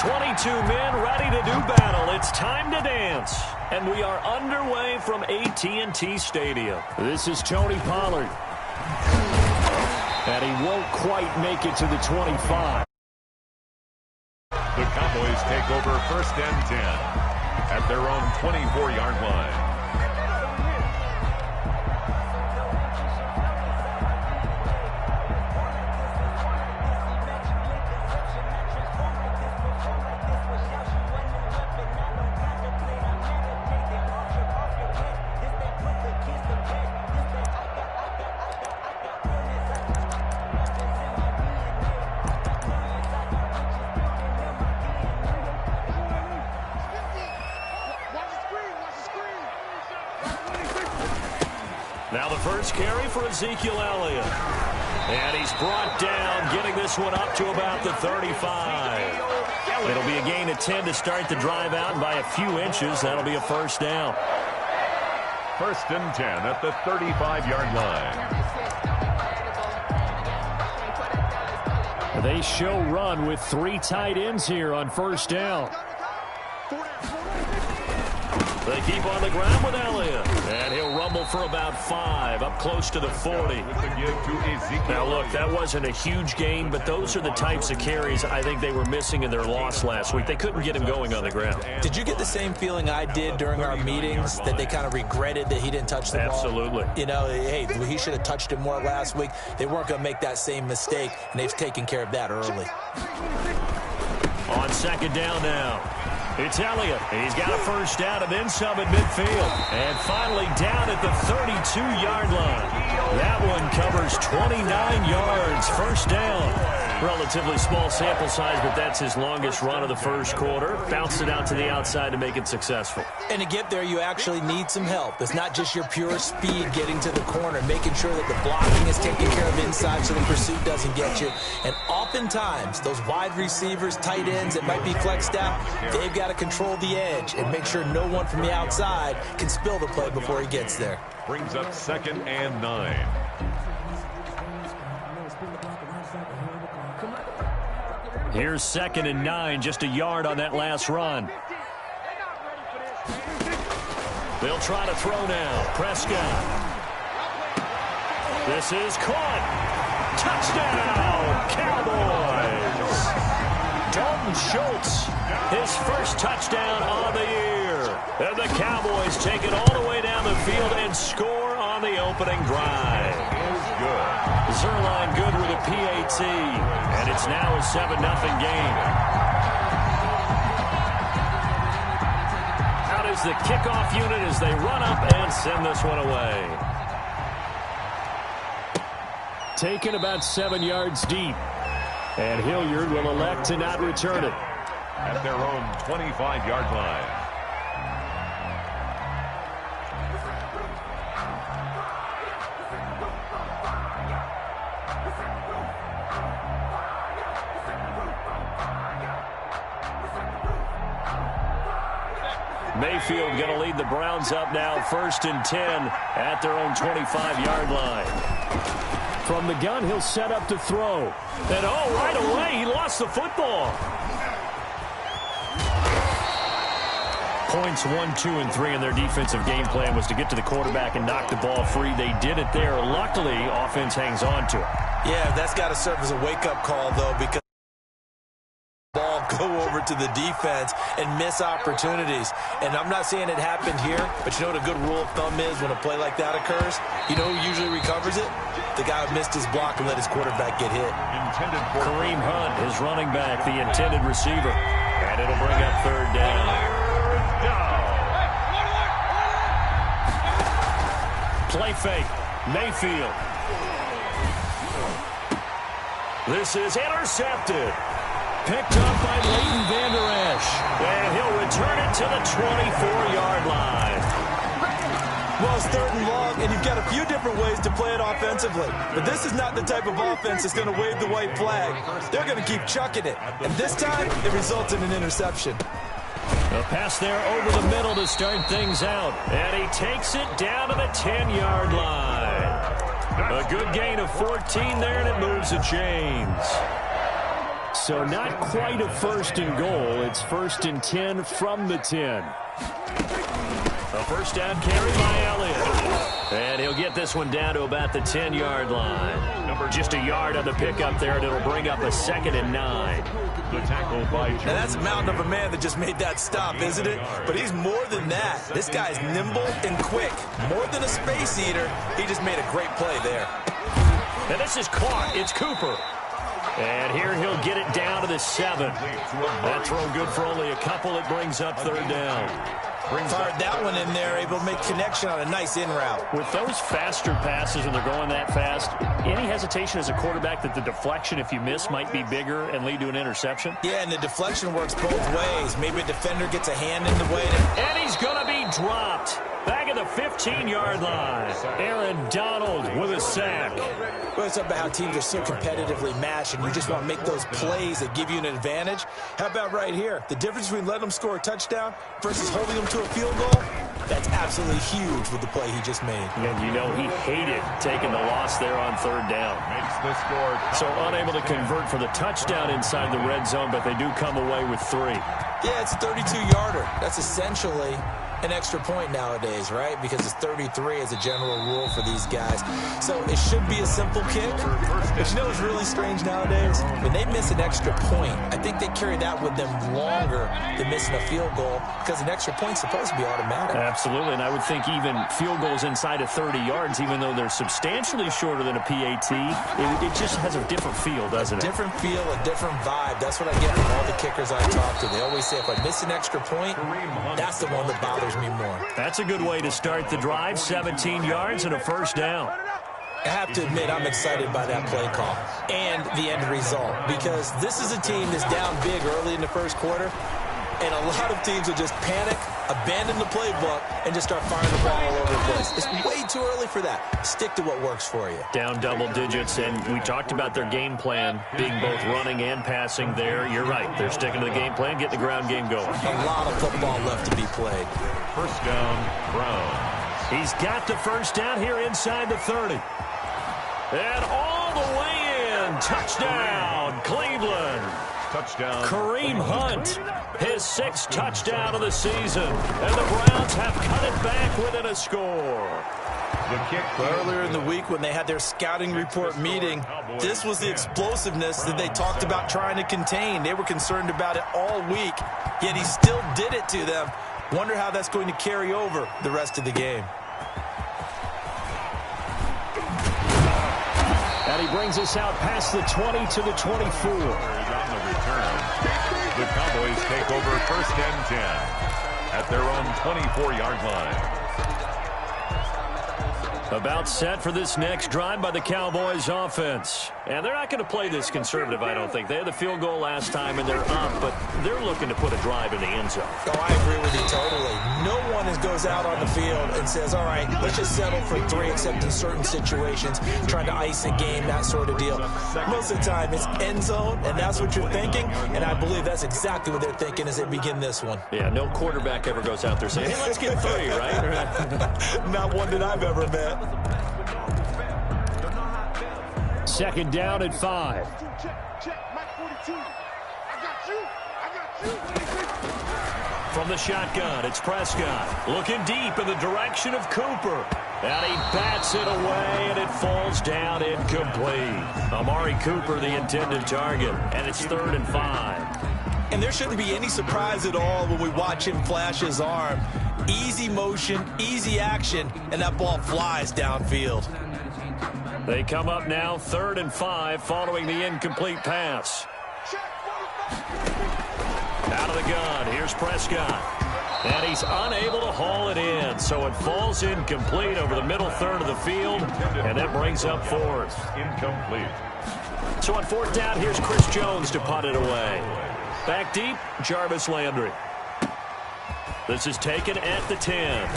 22 men ready to do battle. It's time to dance. And we are underway from AT&T Stadium. This is Tony Pollard. And he won't quite make it to the 25. The Cowboys take over 1st and 10 at their own 24-yard line. Now the first carry for Ezekiel Elliott. And he's brought down, getting this one up to about the 35. It'll be a gain of 10 to start the drive out, and by a few inches, that'll be a first down. 1st and 10 at the 35-yard line. They show run with 3 tight ends here on 1st down. They keep on the ground with Elliott. And he'll rumble for about 5, up close to the 40. Now, look, that wasn't a huge gain, but those are the types of carries I think they were missing in their loss last week. They couldn't get him going on the ground. Did you get the same feeling I did during our meetings, that they kind of regretted that he didn't touch the ball? Absolutely. You know, hey, he should have touched it more last week. They weren't going to make that same mistake, and they've taken care of that early. On 2nd down now. It's Elliott. He's got a first down and then some at midfield. And finally down at the 32-yard line. That one covers 29 yards. First down. Relatively small sample size, but that's his longest run of the first quarter. Bounced it out to the outside to make it successful. And to get there, you actually need some help. It's not just your pure speed getting to the corner, making sure that the blocking is taken care of inside so the pursuit doesn't get you. And oftentimes, those wide receivers, tight ends that might be flexed out, they've got to control the edge and make sure no one from the outside can spill the play before he gets there. Brings up 2nd and 9. Here's 2nd and 9, just a yard on that last run. They'll try to throw now. Prescott. This is caught. Touchdown, Cowboys. Dalton Schultz, his first touchdown on the year. And the Cowboys take it all the way down the field and score on the opening drive. Zerline good with a PAT, and it's now a 7-0 game. Out is the kickoff unit as they run up and send this one away. Taken about 7 yards deep, and Hilliard will elect to not return it. At their own 25-yard line. Mayfield going to lead the Browns up now, 1st and 10 at their own 25-yard line. From the gun, he'll set up to throw. And, right away, he lost the football. Points 1, 2, and 3 in their defensive game plan was to get to the quarterback and knock the ball free. They did it there. Luckily, offense hangs on to it. Yeah, that's got to serve as a wake-up call, though, because ball go over to the defense and miss opportunities. And I'm not saying it happened here, but you know what a good rule of thumb is when a play like that occurs? You know who usually recovers it? The guy who missed his block and let his quarterback get hit. Kareem Hunt, his running back, the intended receiver. And it'll bring up 3rd down. Play fake. Mayfield. This is intercepted. Picked up by Leighton Vander Esch. And he'll return it to the 24-yard line. Well, it's 3rd and long, and you've got a few different ways to play it offensively. But this is not the type of offense that's going to wave the white flag. They're going to keep chucking it. And this time, it results in an interception. A pass there over the middle to start things out. And he takes it down to the 10-yard line. A good gain of 14 there, and it moves the chains. So not quite a first and goal. It's first and 10 from the 10. A first down carry by Elliott. And he'll get this one down to about the 10-yard line. Just a yard on the pickup there, and it'll bring up a 2nd and 9. The tackle by And that's a mountain of a man that just made that stop, isn't it? But he's more than that. This guy's nimble and quick. More than a space eater. He just made a great play there. And this is caught. It's Cooper. And here he'll get it down to the 7. That throw good for only a couple. It brings up 3rd down. Fired that one in there, able to make connection on a nice in route. With those faster passes when they're going that fast, any hesitation as a quarterback that the deflection, if you miss, might be bigger and lead to an interception? Yeah, and the deflection works both ways. Maybe a defender gets a hand in the way. And he's going to be dropped. Back at the 15-yard line. Aaron Donald with a sack. Well, it's about how teams are so competitively matched, and you just want to make those plays that give you an advantage. How about right here? The difference between letting them score a touchdown versus holding them to a field goal, that's absolutely huge with the play he just made. And you know he hated taking the loss there on 3rd down. Makes the score. So unable to convert for the touchdown inside the red zone, but they do come away with 3. Yeah, it's a 32-yarder. That's essentially an extra point nowadays, right? Because it's 33 as a general rule for these guys. So it should be a simple kick. But you know what's really strange nowadays? When they miss an extra point, I think they carry that with them longer than missing a field goal because an extra point's supposed to be automatic. Absolutely, and I would think even field goals inside of 30 yards, even though they're substantially shorter than a PAT, it just has a different feel, doesn't it? Different feel, a different vibe. That's what I get from all the kickers I talk to. They always say if I miss an extra point, that's the one that bothers me more. That's a good way to start the drive. 17 yards and a first down. I have to admit, I'm excited by that play call and the end result because this is a team that's down big early in the first quarter, and a lot of teams will just panic, abandon the playbook, and just start firing the ball all over the place. It's way too early for that. Stick to what works for you. Down double digits, and we talked about their game plan being both running and passing there. You're right. They're sticking to the game plan, getting the ground game going. A lot of football left to be played. First down, Brown. He's got the first down here inside the 30. And all the way in. Touchdown, Cleveland. Touchdown. Kareem Hunt, his 6th touchdown of the season. And the Browns have cut it back within a score. The kick earlier in the week when they had their scouting report meeting, this was the explosiveness that they talked about trying to contain. They were concerned about it all week, yet he still did it to them. Wonder how that's going to carry over the rest of the game. And he brings us out past the 20 to the 24. On the return, the Cowboys take over first and 10 at their own 24-yard line. About set for this next drive by the Cowboys offense. And they're not going to play this conservative, I don't think. They had the field goal last time, and they're up, but they're looking to put a drive in the end zone. Oh, I agree with you totally. No one goes out on the field and says, all right, let's just settle for 3, except in certain situations, trying to ice a game, that sort of deal. Most of the time, it's end zone, and that's what you're thinking, and I believe that's exactly what they're thinking as they begin this one. Yeah, no quarterback ever goes out there saying, hey, let's get 3, right? Not one that I've ever met. 2nd down at 5. From the shotgun, it's Prescott. Looking deep in the direction of Cooper. And he bats it away, and it falls down incomplete. Amari Cooper, the intended target, and it's 3rd and 5. And there shouldn't be any surprise at all when we watch him flash his arm. Easy motion, easy action, and that ball flies downfield. They come up now 3rd and 5 following the incomplete pass. Out of the gun, here's Prescott. And he's unable to haul it in, so it falls incomplete over the middle third of the field, and that brings up 4th. Incomplete. So on 4th down, here's Chris Jones to punt it away. Back deep, Jarvis Landry. This is taken at the 10.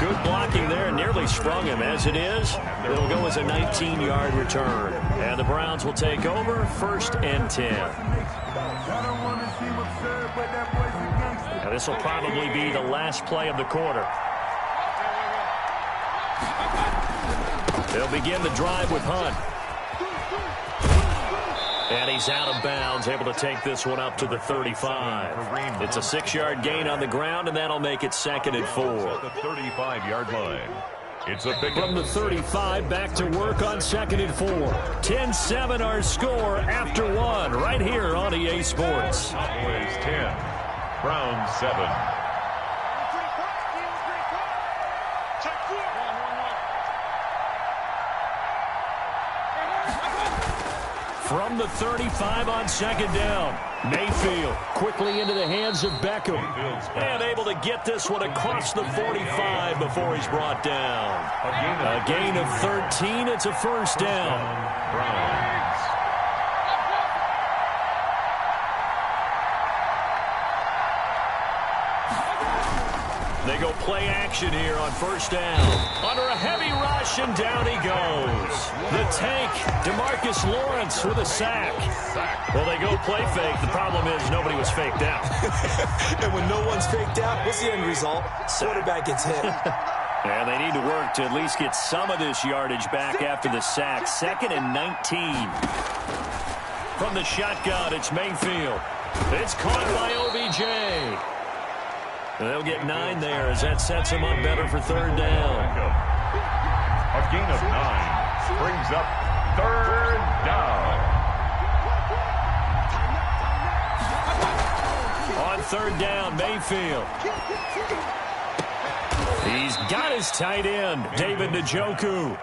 Good blocking there, nearly sprung him. As it is, it'll go as a 19-yard return. And the Browns will take over 1st and 10. Now this will probably be the last play of the quarter. They'll begin the drive with Hunt. And he's out of bounds, able to take this one up to the 35. It's a 6-yard gain on the ground, and that'll make it 2nd and 4. The 35-yard line. It's a big from the 35 back to work on 2nd and 4. 10-7 our score after 1 right here on EA Sports. Cowboys 10, Browns 7. From the 35 on 2nd down. Mayfield quickly into the hands of Beckham. And able to get this one across the 45 before he's brought down. A gain of 13. It's a 1st down. Browns. They go play action here on 1st down. Under a heavy rush, and down he goes. The tank, DeMarcus Lawrence with a sack. Well, they go play fake. The problem is nobody was faked out. And when no one's faked out, what's the end result? Quarterback gets hit. And they need to work to at least get some of this yardage back after the sack. 2nd and 19. From the shotgun, it's Mayfield. It's caught by OBJ. They'll get 9 there as that sets them up better for 3rd down. A gain of 9 brings up 3rd down. On 3rd down, Mayfield. He's got his tight end, David Njoku.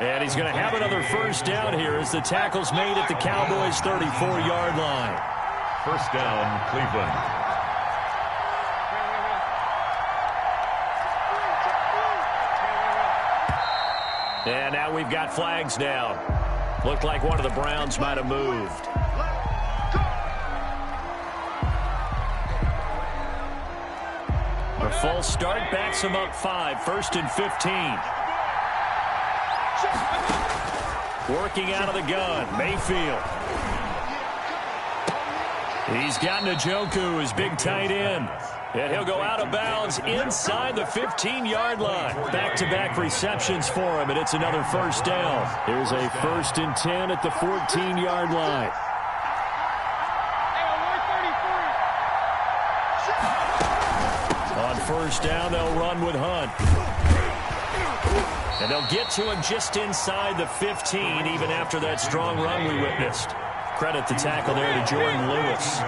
And he's going to have another 1st down here as the tackle's made at the Cowboys' 34-yard line. 1st down, Cleveland. And now we've got flags down. Looked like one of the Browns might have moved. A false start backs him up 5. 1st and 15. Working out of the gun, Mayfield. He's got Njoku, his big tight end. And he'll go out of bounds inside the 15-yard line. Back-to-back receptions for him, and it's another 1st down. Here's a 1st and 10 at the 14-yard line. On 1st down, they'll run with Hunt. And they'll get to him just inside the 15, even after that strong run we witnessed. Credit the tackle there to Jordan Lewis.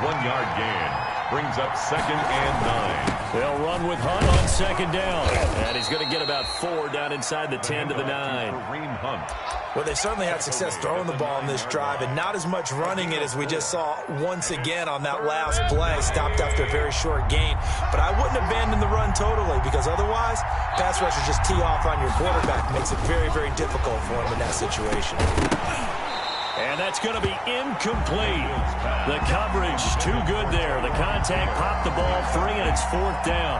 1-yard gain. Brings up 2nd and 9. They'll run with Hunt on 2nd down. And he's going to get about 4 down inside the 10 to the 9. Well, they certainly had success throwing the ball in this drive and not as much running it as we just saw once again on that last play. Stopped after a very short gain. But I wouldn't abandon the run totally because otherwise, pass rushers just tee off on your quarterback. Makes it very, very difficult for him in that situation. And that's going to be incomplete. The coverage too good there. The contact popped the ball free, and it's 4th down.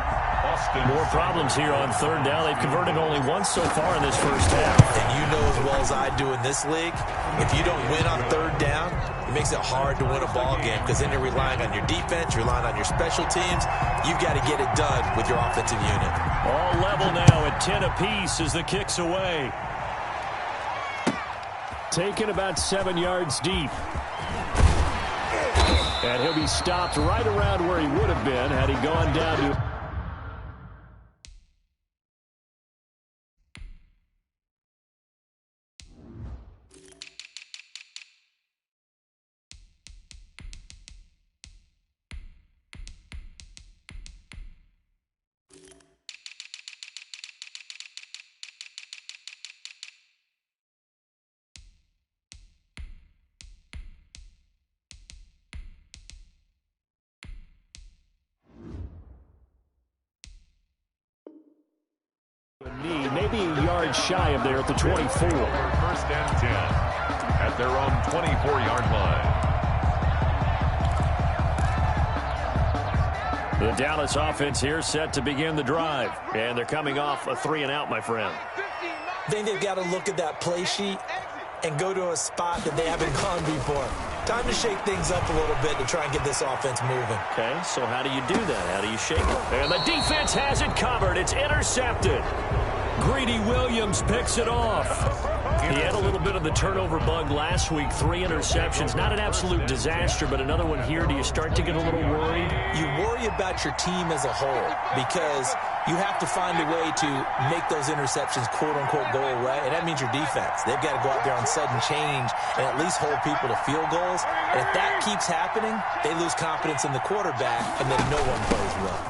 More problems here on 3rd down. They've converted only once so far in this 1st half. And you know as well as I do in this league, if you don't win on 3rd down, it makes it hard to win a ball game because then you're relying on your defense, you're relying on your special teams. You've got to get it done with your offensive unit. All level now at 10 apiece as the kick's away. Taken about 7 yards deep. And he'll be stopped right around where he would have been had he gone down to... Maybe a yard shy of there at the 24. 1st and 10 at their own 24-yard line. The Dallas offense here set to begin the drive. And they're coming off a 3-and-out, my friend. I think they've got to look at that play sheet and go to a spot that they haven't gone before. Time to shake things up a little bit to try and get this offense moving. Okay, so how do you do that? How do you shake it? And the defense has it covered. It's intercepted. Greedy Williams picks it off. He had a little bit of the turnover bug last week, 3 interceptions. Not an absolute disaster, but another one here. Do you start to get a little worried? You worry about your team as a whole because you have to find a way to make those interceptions, quote-unquote, go away, and that means your defense. They've got to go out there on sudden change and at least hold people to field goals. And if that keeps happening, they lose confidence in the quarterback, and then no one plays well.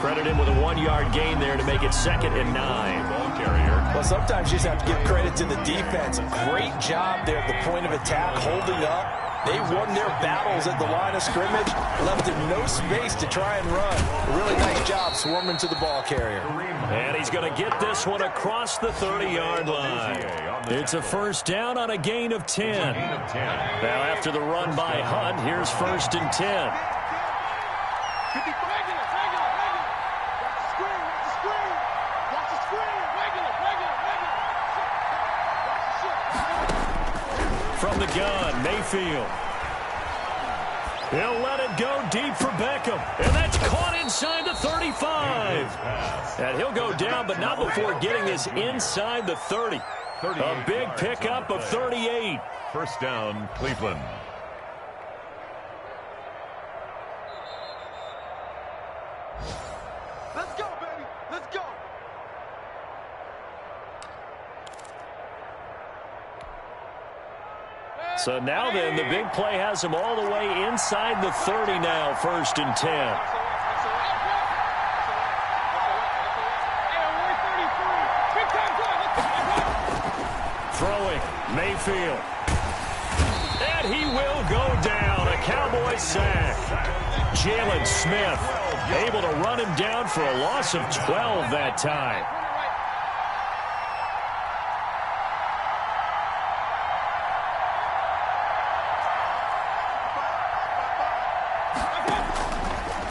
Credit him with a 1-yard gain there to make it 2nd and 9. Ball carrier. Well, sometimes you just have to give credit to the defense. Great job there at the point of attack, holding up. They won their battles at the line of scrimmage, left him no space to try and run. A really nice job swarming to the ball carrier. And he's going to get this one across the 30-yard line. It's a first down on a gain of 10. Now, after the run by Hunt, here's 1st and 10. From the gun, Mayfield. He'll let it go deep for Beckham. And that's caught inside the 35. And he'll go down, but not before getting this inside the 30. A big pickup of 38. First down, Cleveland. Let's go, baby. Let's go. So now then, the big play has him all the way inside the 30 now, 1st and 10. Throwing, Mayfield. And he will go down, a Cowboy sack. Jalen Smith able to run him down for a loss of 12 that time.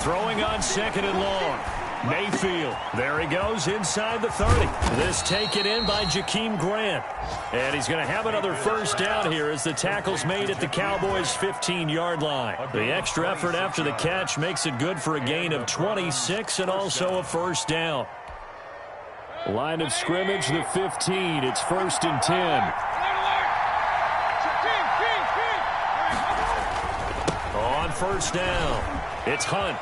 Throwing on 2nd and long. Mayfield. There he goes inside the 30. This taken in by Jakeem Grant. And he's going to have another first down here as the tackle's made at the Cowboys' 15-yard line. The extra effort after the catch makes it good for a gain of 26 and also a first down. Line of scrimmage, the 15. It's 1st and 10. On first down, it's Hunt.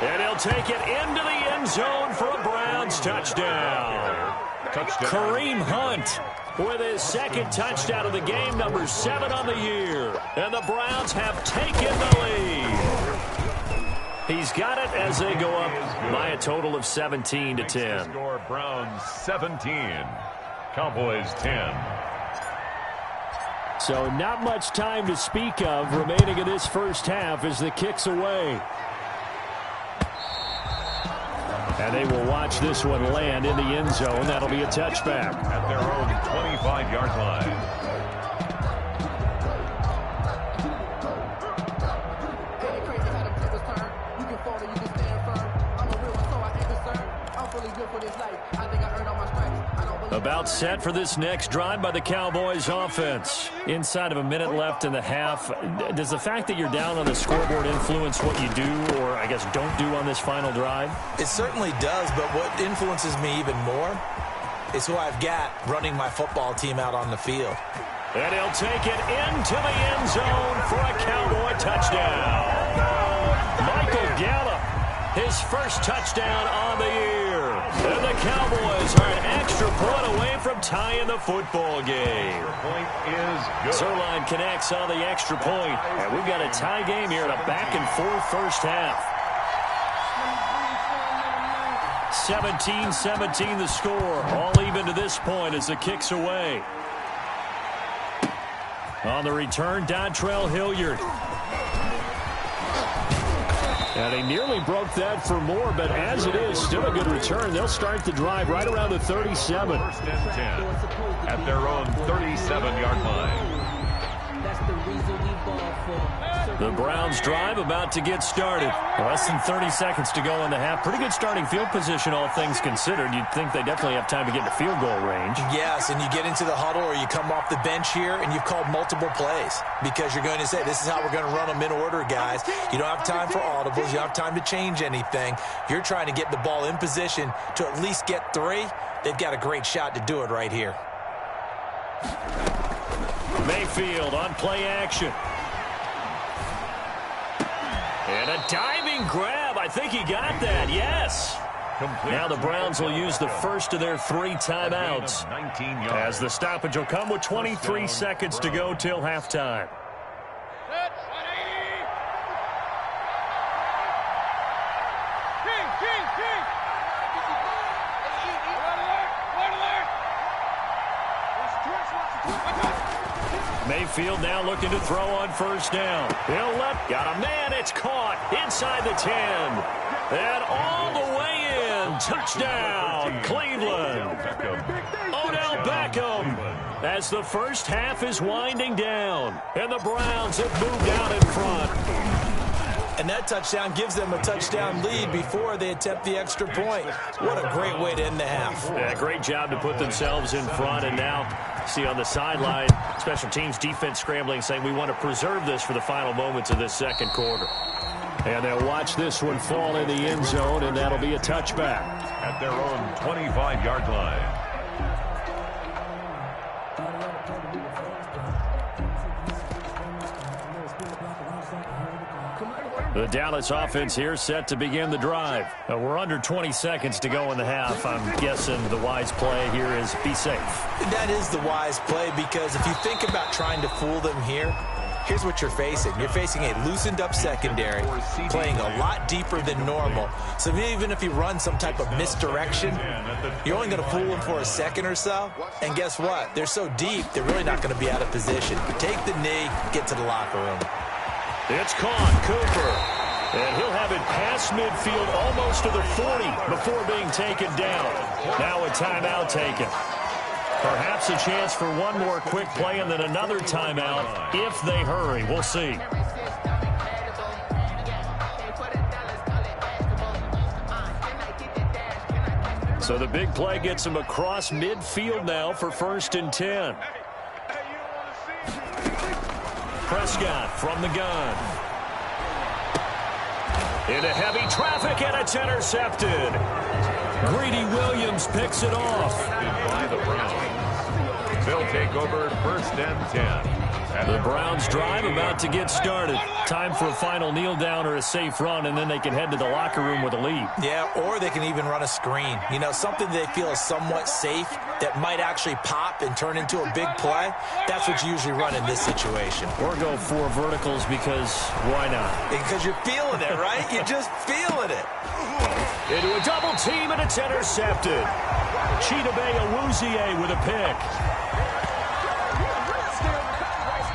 And he'll take it into the end zone for a Browns touchdown. Kareem Hunt with his 2nd touchdown of the game, number 7 on the year. And the Browns have taken the lead. He's got it as they go up by a total of 17 to 10. Score Browns 17, Cowboys 10. So not much time to speak of remaining in this first half as the kick's away. And they will watch this one land in the end zone. That'll be a touchback. At their own 25-yard line. About set for this next drive by the Cowboys offense. Inside of a minute left in the half. Does the fact that you're down on the scoreboard influence what you do, or I guess don't do on this final drive? It certainly does, but what influences me even more is who I've got running my football team out on the field. And he'll take it into the end zone for a Cowboy touchdown. Michael Gallup, his first touchdown on the year. And the Cowboys are an extra point away from tying the football game. Point is good. Zerline connects on the extra point. And we've got a tie game here in a back-and-forth first half. 17-17 the score. All even to this point as the kick's away. On the return, Dontrell Hilliard. And he nearly broke that for more, but as it is, still a good return. They'll start the drive right around the 37. First and 10 at their own 37-yard line. The Browns drive about to get started. Less than 30 seconds to go in the half. Pretty good starting field position, all things considered. You'd think they definitely have time to get to field goal range. Yes, and you get into the huddle or you come off the bench here and you've called multiple plays because you're going to say, this is how we're going to run them in order, guys. You don't have time for audibles. You don't have time to change anything. You're trying to get the ball in position to at least get 3. They've got a great shot to do it right here. Mayfield on play action. And a diving grab. I think he got that. Yes. Now the Browns will use the first of their 3 timeouts as the stoppage will come with 23 seconds to go till halftime. Mayfield now looking to throw on first down. Got a man. It's caught inside the 10. And all the way in. Touchdown, Cleveland. Odell Beckham as the first half is winding down. And the Browns have moved out in front. And that touchdown gives them a touchdown lead before they attempt the extra point. What a great way to end the half. Yeah, great job to put themselves in front. And now, see on the sideline, special teams defense scrambling, saying we want to preserve this for the final moments of this second quarter. And they'll watch this one fall in the end zone, and that'll be a touchback. At their own 25-yard line. The Dallas offense here set to begin the drive. We're under 20 seconds to go in the half. I'm guessing the wise play here is be safe. That is the wise play because if you think about trying to fool them here, here's what you're facing. You're facing a loosened up secondary, playing a lot deeper than normal. So even if you run some type of misdirection, you're only going to fool them for a second or so. And guess what? They're so deep, they're really not going to be out of position. Take the knee, get to the locker room. It's caught, Cooper. And he'll have it past midfield almost to the 40 before being taken down. Now a timeout taken. Perhaps a chance for one more quick play and then another timeout if they hurry. We'll see. So the big play gets him across midfield now for 1st and 10. Prescott from the gun. Into heavy traffic, and it's intercepted. Greedy Williams picks it off. By the Browns. They'll take over 1st and 10. The Browns drive about to get started. Time for a final kneel down or a safe run, and then they can head to the locker room with a lead. Yeah, or they can even run a screen. You know, something they feel is somewhat safe that might actually pop and turn into a big play. That's what you usually run in this situation. Or go 4 verticals because why not? Because you're feeling it, right? You're just feeling it. Into a double team, and it's intercepted. Chidobe Awuzie with a pick.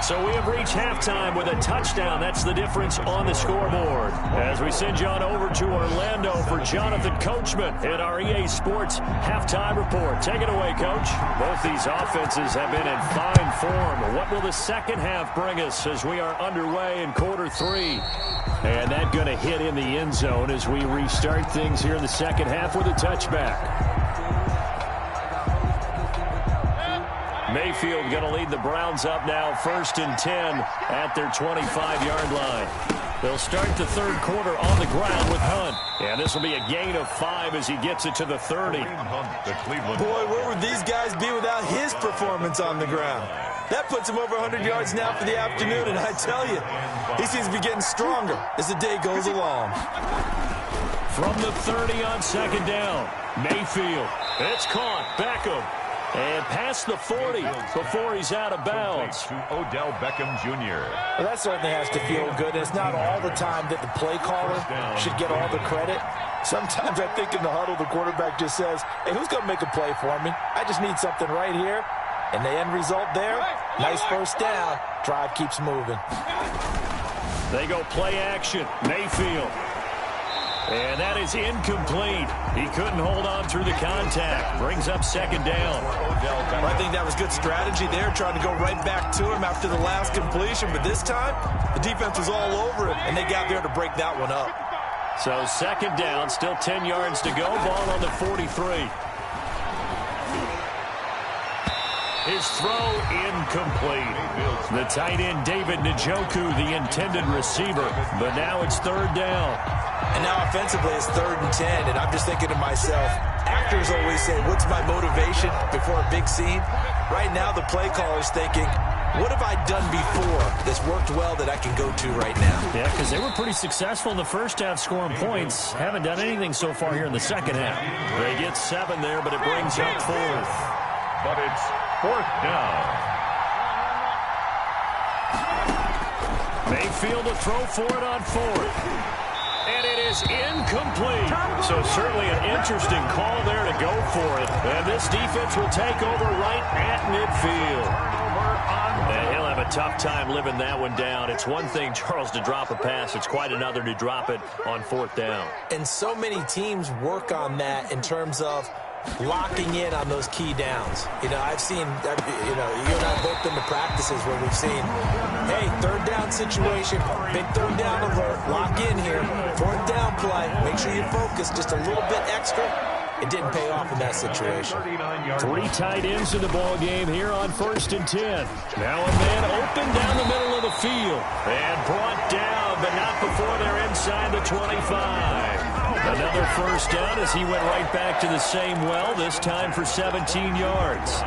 So we have reached halftime with a touchdown. That's the difference on the scoreboard. As we send you on over to Orlando for Jonathan Coachman in our EA Sports Halftime Report. Take it away, Coach. Both these offenses have been in fine form. What will the second half bring us as we are underway in quarter 3? And that going to hit in the end zone as we restart things here in the second half with a touchback. Mayfield going to lead the Browns up now 1st and 10 at their 25-yard line. They'll start the third quarter on the ground with Hunt. And this will be a gain of 5 as he gets it to the 30. Boy, where would these guys be without his performance on the ground? That puts him over 100 yards now for the afternoon, and I tell you, he seems to be getting stronger as the day goes along. From the 30 on 2nd down, Mayfield. It's caught. Beckham. And past the 40 before he's out of bounds. To Odell Beckham Jr. Well, that certainly has to feel good. It's not all the time that the play caller should get all the credit. Sometimes I think in the huddle, the quarterback just says, hey, who's going to make a play for me? I just need something right here. And the end result there, nice first down. Drive keeps moving. They go play action. Mayfield. And that is incomplete. He couldn't hold on through the contact. Brings up second down. I think that was good strategy there, trying to go right back to him after the last completion. But this time, the defense was all over him, and they got there to break that one up. So second down, still 10 yards to go. Ball on the 43. His throw incomplete. The tight end, vNjobu, the intended receiver. But now it's third down. And now offensively it's 3rd and 10. And I'm just thinking to myself, actors always say, what's my motivation before a big scene? Right now the play caller's thinking, what have I done before that's worked well that I can go to right now? Yeah, because they were pretty successful in the first half scoring points. Haven't done anything so far here in the second half. They get 7 there, but it brings up 4th. But it's 4th down. Mayfield to throw for it on 4th. And it is incomplete. So certainly an interesting call there to go for it. And this defense will take over right at midfield. And he'll have a tough time living that one down. It's one thing, Charles, to drop a pass. It's quite another to drop it on 4th down. And so many teams work on that in terms of locking in on those key downs. I've seen, you and I have both been to practices where we've seen, hey, 3rd down situation, big 3rd down alert, lock in here, 4th down play, make sure you focus just a little bit extra. It didn't pay off in that situation. 3 tight ends in the ball game here on 1st and 10. Now a man open down the middle of the field and brought down, but not before they're inside the 25. Another first down as he went right back to the same well, this time for 17 yards.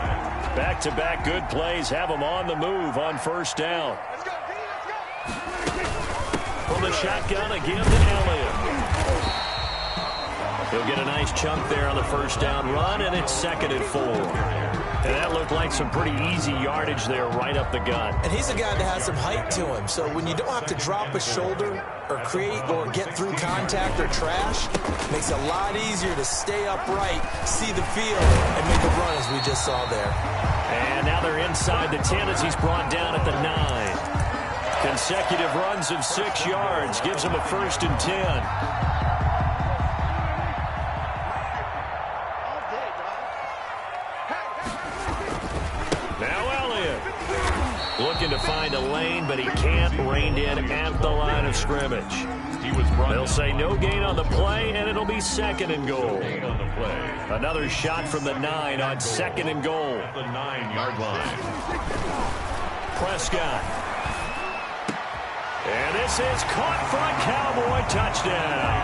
Back-to-back good plays have him on the move on 1st down. From the shotgun again to Elliott. He'll get a nice chunk there on the 1st down run, and it's 2nd and 4. And that looked like some pretty easy yardage there right up the gut. And he's a guy that has some height to him. So when you don't have to drop a shoulder or create or get through contact or trash, it makes it a lot easier to stay upright, see the field, and make a run as we just saw there. And now they're inside the 10 as he's brought down at the 9. Consecutive runs of 6 yards gives him a 1st and 10. Looking to find a lane, but he can't. Reined in at the line of scrimmage. They'll say no gain on the play, and it'll be 2nd and goal. Another shot from the 9 on 2nd and goal. The 9-yard line. Prescott. And this is caught for a Cowboy touchdown.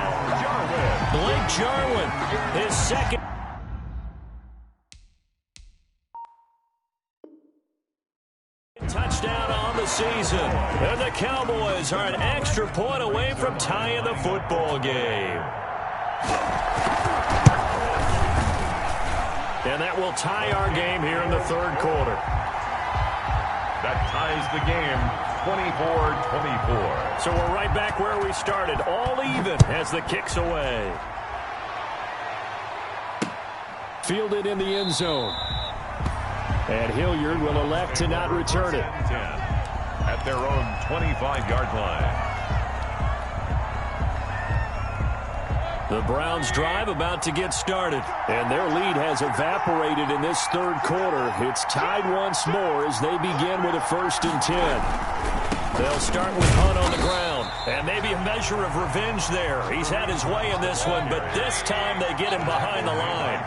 Blake Jarwin, his 2nd. Touchdown on the season. And the Cowboys are an extra point away from tying the football game. And that will tie our game here in the 3rd quarter. That ties the game 24-24. So we're right back where we started, all even as the kick's away. Fielded in the end zone. And Hilliard will elect to not return it. 10 at their own 25-yard line. The Browns drive about to get started. And their lead has evaporated in this 3rd quarter. It's tied once more as they begin with a 1st and 10. They'll start with Hunt on the ground. And maybe a measure of revenge there. He's had his way in this one, but this time they get him behind the line.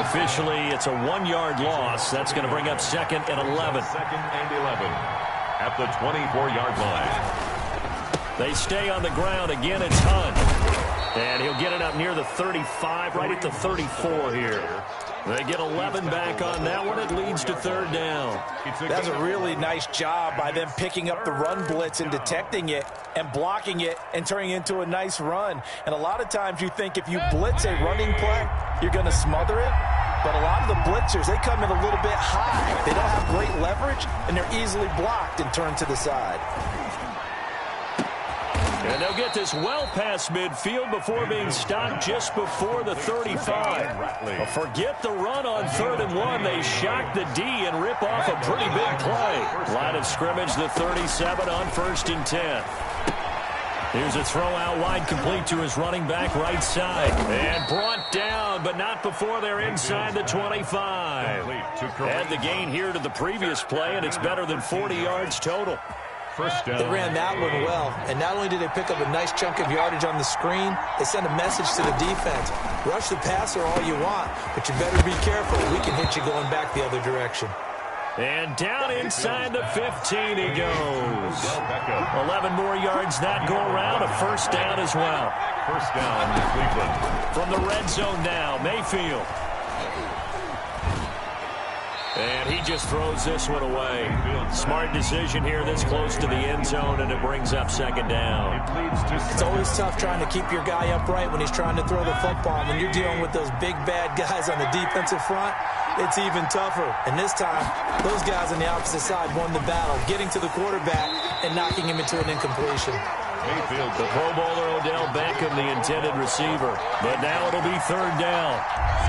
Officially, it's a 1-yard loss. That's going to bring up 2nd and 11. 2nd and 11 at the 24-yard line. They stay on the ground. Again, it's Hunt. And he'll get it up near the 35, right at the 34 here. They get 11 back on that one. It leads to 3rd down. That's a really nice job by them picking up the run blitz and detecting it and blocking it and turning it into a nice run. And a lot of times you think if you blitz a running play, you're going to smother it. But a lot of the blitzers, they come in a little bit high. They don't have great leverage, and they're easily blocked and turned to the side. And they'll get this well past midfield before being stopped just before the 35. Well, forget the run on 3rd and 1. They shock the D and rip off a pretty big play. Line of scrimmage, the 37 on 1st and 10. Here's a throw out wide, complete to his running back right side. And brought down, but not before they're inside the 25. Add the gain here to the previous play, and it's better than 40 yards total. First down. They ran that one well, and not only did they pick up a nice chunk of yardage on the screen, they sent a message to the defense. Rush the passer all you want, but you better be careful. We can hit you going back the other direction. And down inside the 15 he goes. 11 more yards that go around, a first down as well. First down, Cleveland. From the red zone now, Mayfield. And he just throws this one away. Smart decision here this close to the end zone, and it brings up second down. It's always tough trying to keep your guy upright when he's trying to throw the football. When you're dealing with those big, bad guys on the defensive front, it's even tougher. And this time, those guys on the opposite side won the battle, getting to the quarterback and knocking him into an incompletion. Mayfield, the Pro Bowler Odell Beckham, the intended receiver. But now it'll be third down.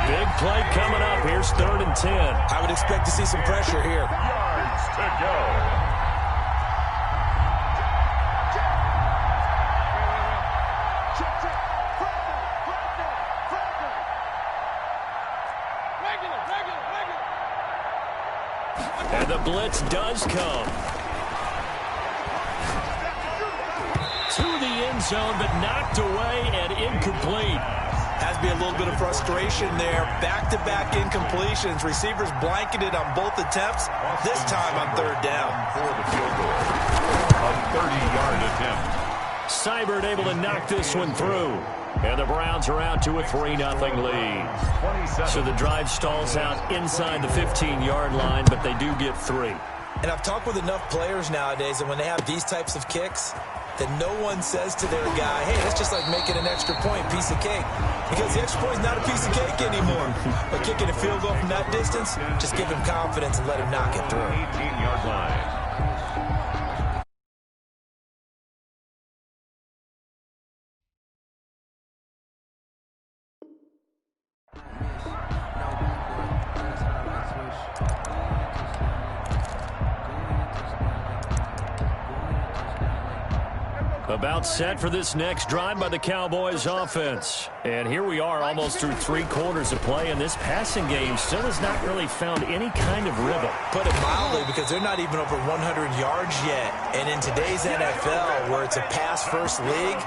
Big play coming up. Here's 3rd and 10. I would expect to see some pressure here. Yards to go. And the blitz does come. To the end zone, but knocked away and incomplete. Has to be a little bit of frustration there. Back-to-back incompletions. Receivers blanketed on both attempts. This time on 3rd down. For the field goal. A 30-yard attempt. Seibert able to knock this one through. And the Browns are out to a 3-0 lead. So the drive stalls out inside the 15-yard line, but they do get 3. And I've talked with enough players nowadays that when they have these types of kicks, that no one says to their guy, hey, that's just like making an extra point, piece of cake. Because the extra point is not a piece of cake anymore. But kicking a field goal from that distance, just give him confidence and let him knock it through. 18-yard line. About set for this next drive by the Cowboys offense. And here we are almost through 3 quarters of play, and this passing game still has not really found any kind of rhythm. Put it mildly, because they're not even over 100 yards yet. And in today's NFL, where it's a pass-first league,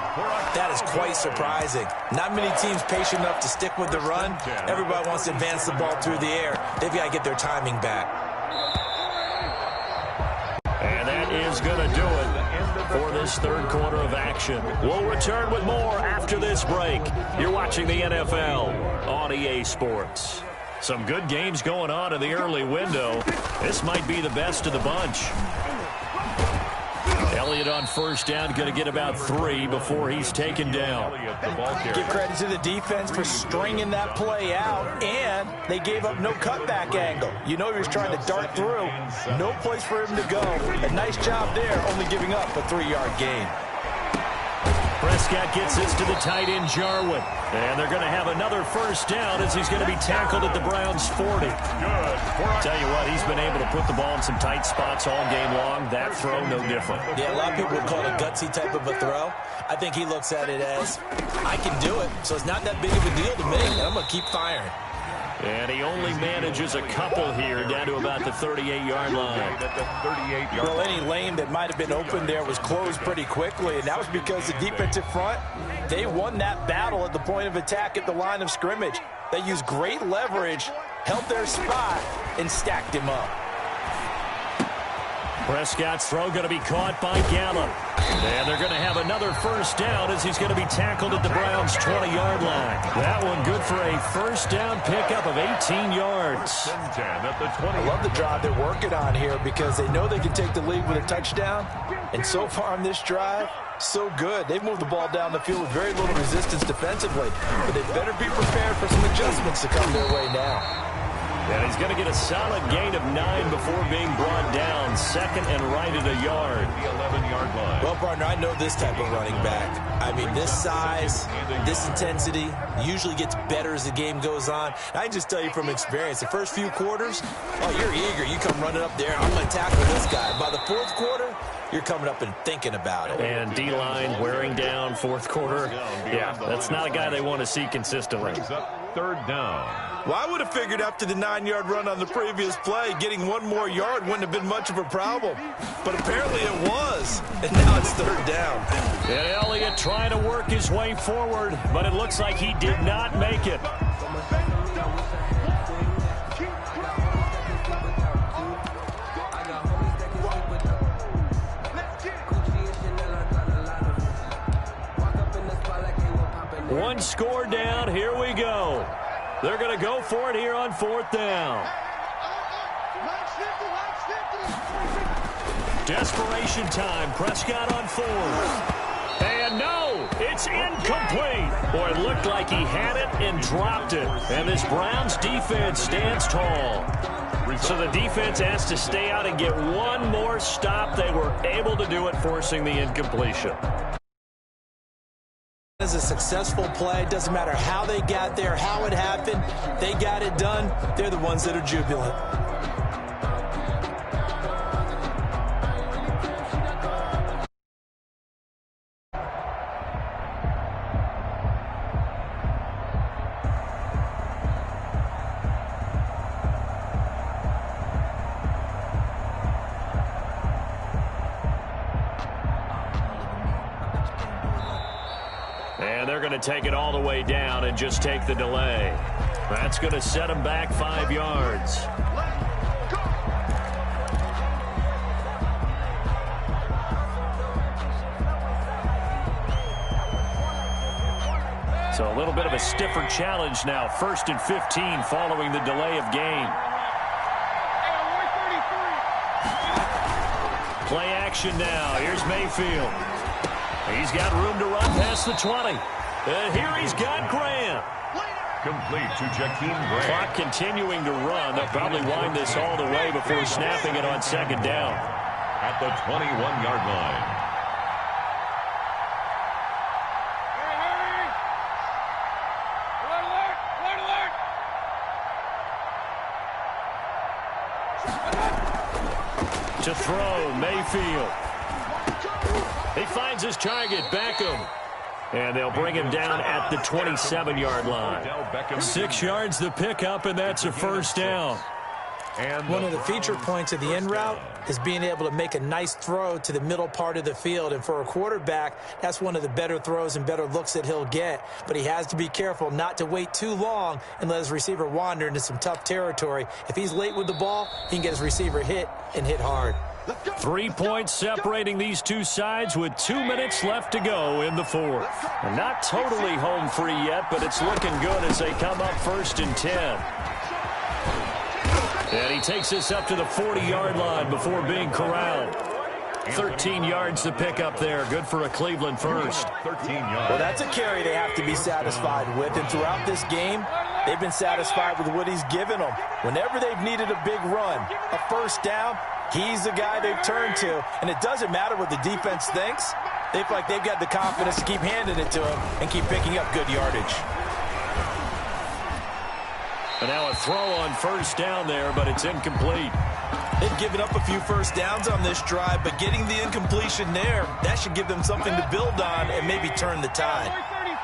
that is quite surprising. Not many teams patient enough to stick with the run. Everybody wants to advance the ball through the air. They've got to get their timing back. And that is going to do it for this 3rd quarter of action. We'll return with more after this break. You're watching the NFL on EA Sports. Some good games going on in the early window. This might be the best of the bunch. Elliott on first down, going to get about 3 before he's taken down. Give credit to the defense for stringing that play out, and they gave up no cutback angle. You know he was trying to dart through. No place for him to go. A nice job there, only giving up a 3-yard gain. Prescott gets this to the tight end, Jarwin. And they're going to have another first down as he's going to be tackled at the Browns' 40. Tell you what, he's been able to put the ball in some tight spots all game long. That throw, no different. Yeah, a lot of people would call it a gutsy type of a throw. I think he looks at it as, I can do it, so it's not that big of a deal to me, and I'm going to keep firing. And he only manages a couple here down to about the 38-yard line. Well, any lane that might have been open there was closed pretty quickly, and that was because the defensive front, they won that battle at the point of attack at the line of scrimmage. They used great leverage, held their spot, and stacked him up. Prescott's throw going to be caught by Gallup. And they're going to have another first down as he's going to be tackled at the Browns' 20-yard line. That one good for a first down pickup of 18 yards. I love the drive they're working on here because they know they can take the lead with a touchdown. And so far on this drive, so good. They've moved the ball down the field with very little resistance defensively. But they better be prepared for some adjustments to come their way now. And he's going to get a solid gain of 9 before being brought down. Second and right at a yard. The 11-yard line. Well, partner, I know this type of running back. I mean, this size, this intensity usually gets better as the game goes on. And I can just tell you from experience, the first few quarters, oh, you're eager. You come running up there, I'm going to tackle this guy. By the fourth quarter, you're coming up and thinking about it. And D-line wearing down fourth quarter. Yeah, that's not a guy they want to see consistently. Third down. Well, I would have figured after the 9-yard run on the previous play, getting one more yard wouldn't have been much of a problem. But apparently it was, and now it's third down. And Elliott trying to work his way forward, but it looks like he did not make it. One score down. Here we go. They're going to go for it here on fourth down. Desperation time. Prescott on fourth. And no, it's incomplete. Boy, it looked like he had it and dropped it. And this Browns defense stands tall. So the defense has to stay out and get one more stop. They were able to do it, forcing the incompletion. Is a successful play. Doesn't matter how they got there, how it happened. They got it done. They're the ones that are jubilant. And they're going to take it all the way down and just take the delay. That's going to set them back 5 yards. So a little bit of a stiffer challenge now. 1st and 15 following the delay of game. Play action now. Here's Mayfield. He's got room to run past the 20. And here he's got Graham. Complete to Jakeem Graham. Clock continuing to run. They'll probably wind this all the way before snapping it on second down. At the 21-yard line. To throw, Mayfield. He finds his target, Beckham. And they'll bring him down at the 27-yard line. 6 yards the pickup, and that's a first down. And one of the feature points of the end route is being able to make a nice throw to the middle part of the field. And for a quarterback, that's one of the better throws and better looks that he'll get. But he has to be careful not to wait too long and let his receiver wander into some tough territory. If he's late with the ball, he can get his receiver hit and hit hard. 3 points separating these two sides with 2 minutes left to go in the fourth. And not totally home free yet, but it's looking good as they come up 1st and 10. And he takes this up to the 40-yard line before being corralled. 13 yards to pick up there. Good for a Cleveland first. 13 yards. Well, that's a carry they have to be satisfied with. And throughout this game, they've been satisfied with what he's given them. Whenever they've needed a big run, a first down, he's the guy they've turned to. And it doesn't matter what the defense thinks. They feel like they've got the confidence to keep handing it to him and keep picking up good yardage. And now a throw on first down there, but it's incomplete. They've given up a few first downs on this drive, but getting the incompletion there, that should give them something to build on and maybe turn the tide.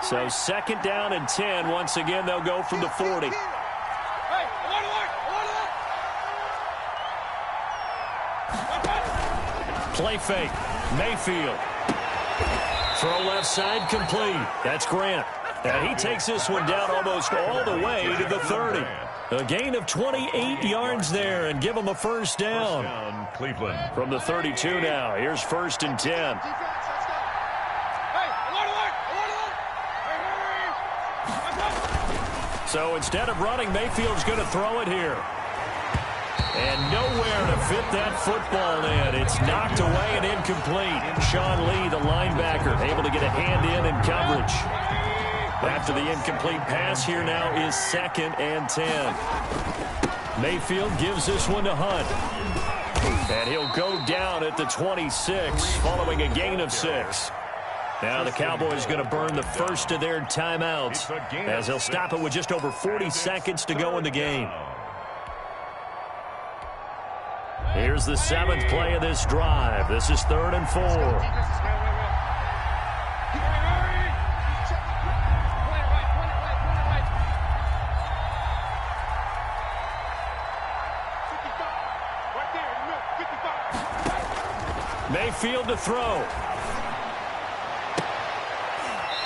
So 2nd down and 10. Once again, they'll go from the 40. Play fake. Mayfield. Throw left side complete. That's Grant. And he takes this one down almost all the way to the 30. A gain of 28 yards there and give him a first down. Cleveland. From the 32 now. Here's 1st and 10. So instead of running, Mayfield's going to throw it here. And nowhere to fit that football in. It's knocked away and incomplete. Sean Lee, the linebacker, able to get a hand in coverage. After the incomplete pass, here now is 2nd and 10. Mayfield gives this one to Hunt. And he'll go down at the 26 following a gain of 6. Now the Cowboys going to burn the first of their timeouts as they'll stop it with just over 40 seconds to go in the game. Here's the 7th play of this drive. This is 3rd and 4. Mayfield to throw.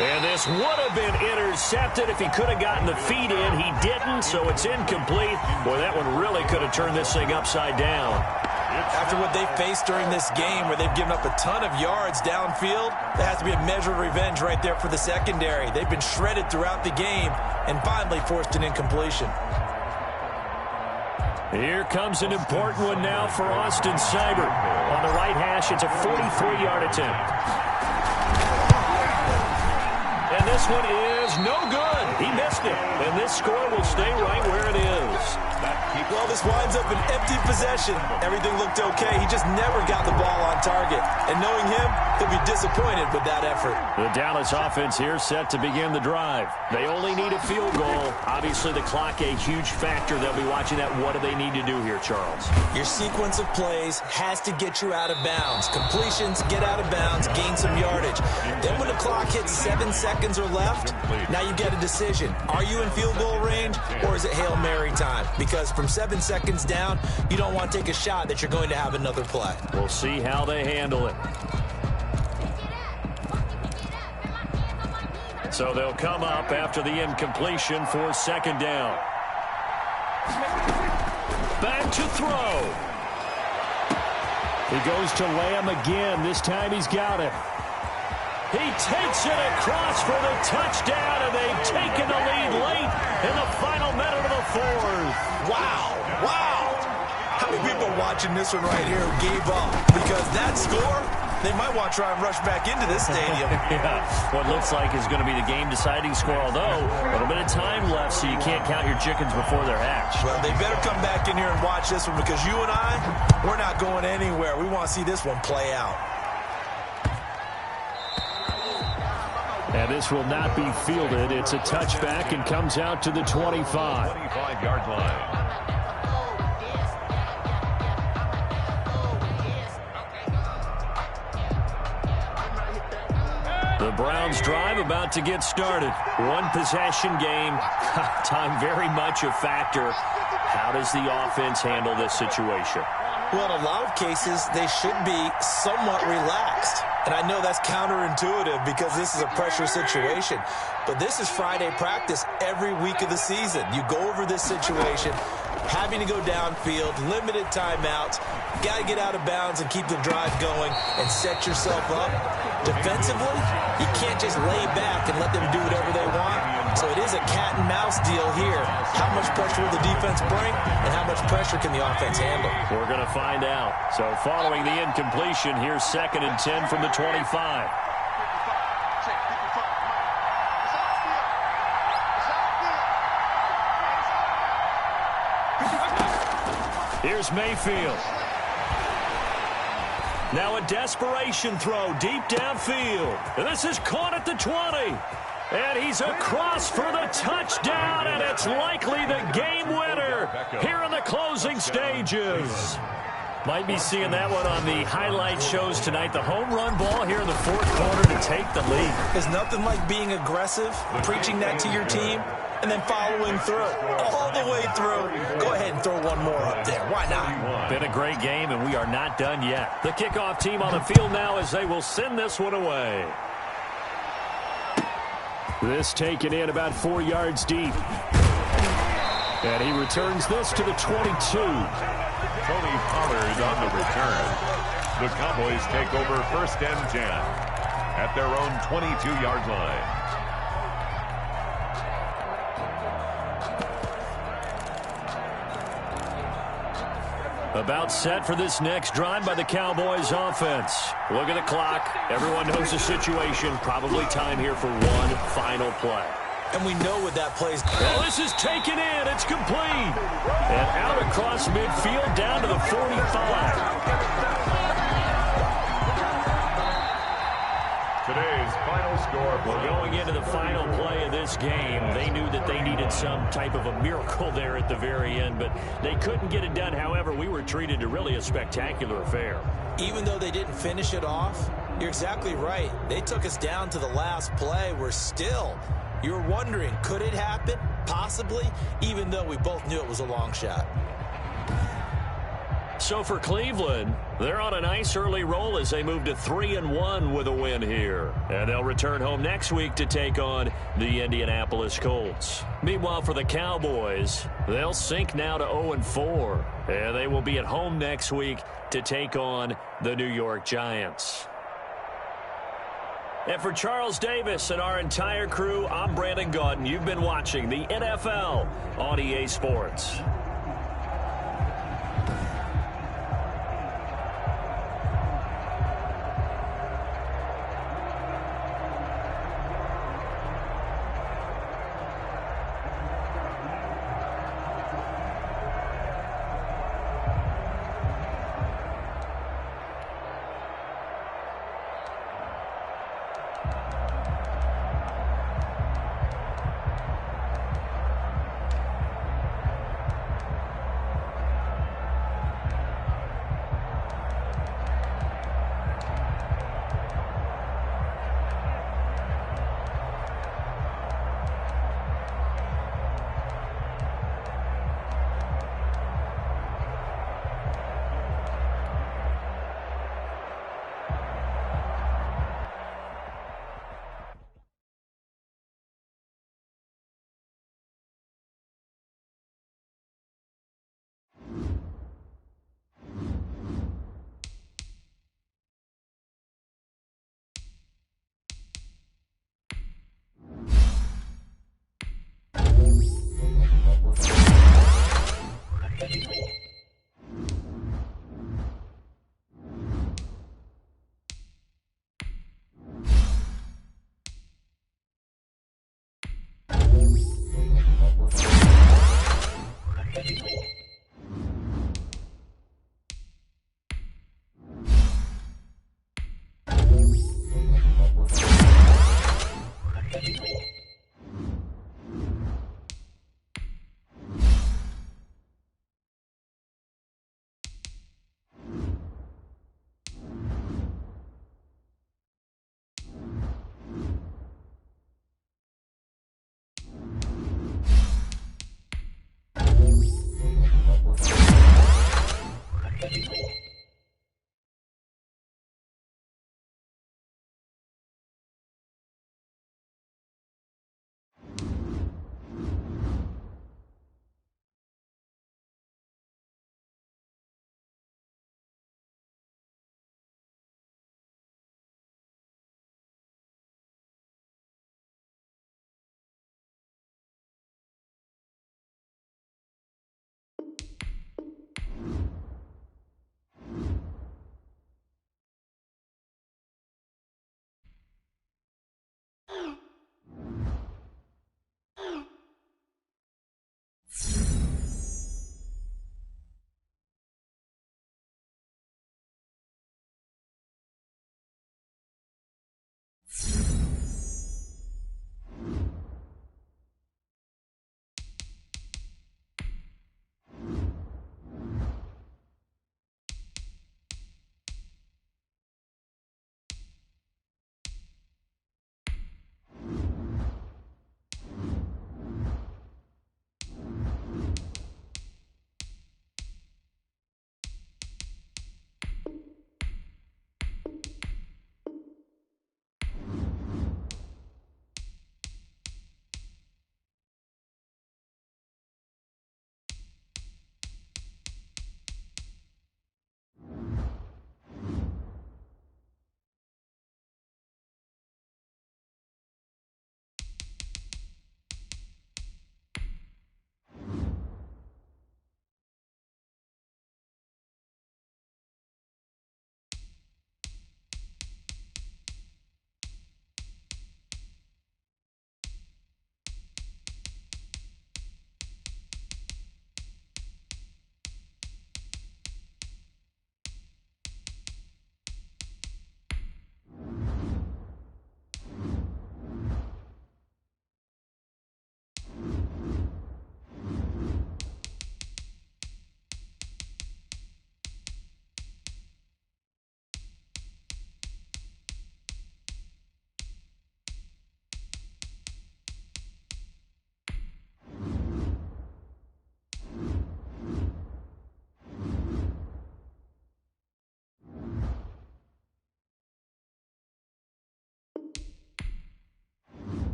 And this would have been intercepted if he could have gotten the feet in. He didn't, so it's incomplete. Boy, that one really could have turned this thing upside down. After what they faced during this game where they've given up a ton of yards downfield, there has to be a measure of revenge right there for the secondary. They've been shredded throughout the game and finally forced an incompletion. Here comes an important one now for Austin Seibert. On the right hash, it's a 43-yard attempt. And this one is no good. He missed it. And this score will stay right where it is. Well, this winds up an empty possession. Everything looked okay. He just never got the ball on target. And knowing him, he'll be disappointed with that effort. The Dallas offense here set to begin the drive. They only need a field goal. Obviously, the clock a huge factor. They'll be watching that. What do they need to do here, Charles? Your sequence of plays has to get you out of bounds. Completions, get out of bounds, gain some yardage. Then when the clock hits 7 seconds or left, now you get a decision. Are you in field goal range or is it Hail Mary time? Because from 7 seconds down, you don't want to take a shot that you're going to have another play. We'll see how they handle it. So they'll come up after the incompletion for 2nd down. Back to throw. He goes to Lamb again. This time he's got it. He takes it across for the touchdown, and they've taken the lead late in the final minute of the 4th. Wow. Wow. How many people watching this one right here who gave up? Because that score, they might want to try and rush back into this stadium. Yeah, what looks like is going to be the game-deciding score, although a little bit of time left, so you can't count your chickens before they're hatched. Well, they better come back in here and watch this one because you and I, we're not going anywhere. We want to see this one play out. And this will not be fielded. It's a touchback and comes out to the 25. 25-yard line. The Browns drive about to get started. One possession game. Time very much a factor. How does the offense handle this situation? Well, in a lot of cases, they should be somewhat relaxed. And I know that's counterintuitive because this is a pressure situation. But this is Friday practice every week of the season. You go over this situation, having to go downfield, limited timeouts, got to get out of bounds and keep the drive going and set yourself up. Defensively, you can't just lay back and let them do whatever they want. So it is a cat and mouse deal here. How much pressure will the defense bring and how much pressure can the offense handle? We're going to find out. So following the incompletion, here's 2nd and 10 from the 25. Here's Mayfield. Now a desperation throw deep downfield. And this is caught at the 20. And he's across for the touchdown, and it's likely the game winner here in the closing stages. Might be seeing that one on the highlight shows tonight. The home run ball here in the 4th quarter to take the lead. There's nothing like being aggressive, preaching that to your team, and then following through, all the way through. Go ahead and throw one more up there. Why not? Been a great game, and we are not done yet. The kickoff team on the field now as they will send this one away. This taken in about 4 yards deep. And he returns this to the 22. Tony Pollard on the return. The Cowboys take over 1st and 10 at their own 22-yard line. About set for this next drive by the Cowboys offense. Look at the clock. Everyone knows the situation. Probably time here for one final play. And we know what that plays. Oh, this is taken in. It's complete. And out across midfield down to the 45. Today's final score. Well, going into the final play of this game, they knew that they needed some type of a miracle there at the very end, but they couldn't get it done. However, we were treated to really a spectacular affair. Even though they didn't finish it off, you're exactly right. They took us down to the last play. You were wondering, could it happen? Possibly, even though we both knew it was a long shot. So for Cleveland, they're on a nice early roll as they move to 3-1 with a win here. And they'll return home next week to take on the Indianapolis Colts. Meanwhile, for the Cowboys, they'll sink now to 0-4. And they will be at home next week to take on the New York Giants. And for Charles Davis and our entire crew, I'm Brandon Gaudin. You've been watching the NFL on EA Sports.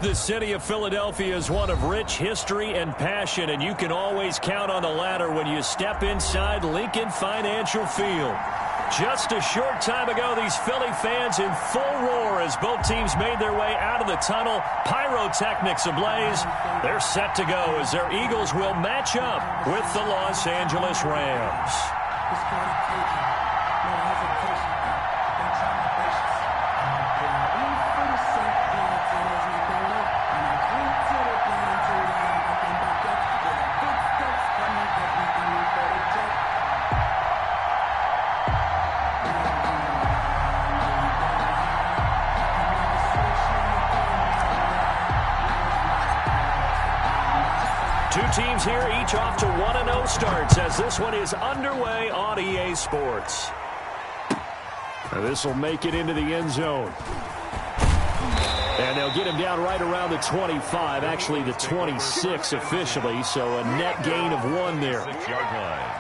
The city of Philadelphia is one of rich history and passion, and you can always count on the latter when you step inside Lincoln Financial Field. Just a short time ago, these Philly fans in full roar as both teams made their way out of the tunnel. Pyrotechnics ablaze. They're set to go as their Eagles will match up with the Los Angeles Rams. Two teams here, each off to 1-0 starts as this one is underway on EA Sports. This will make it into the end zone. And they'll get him down right around the 25, actually the 26 officially, so a net gain of 1 there. 6-yard line.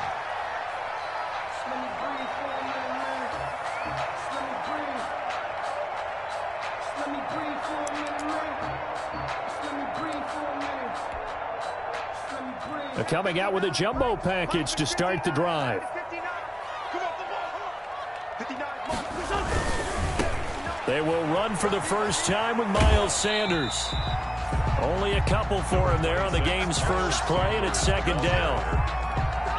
Coming out with a jumbo package to start the drive. They will run for the first time with Miles Sanders. Only a couple for him there on the game's first play, and it's second down.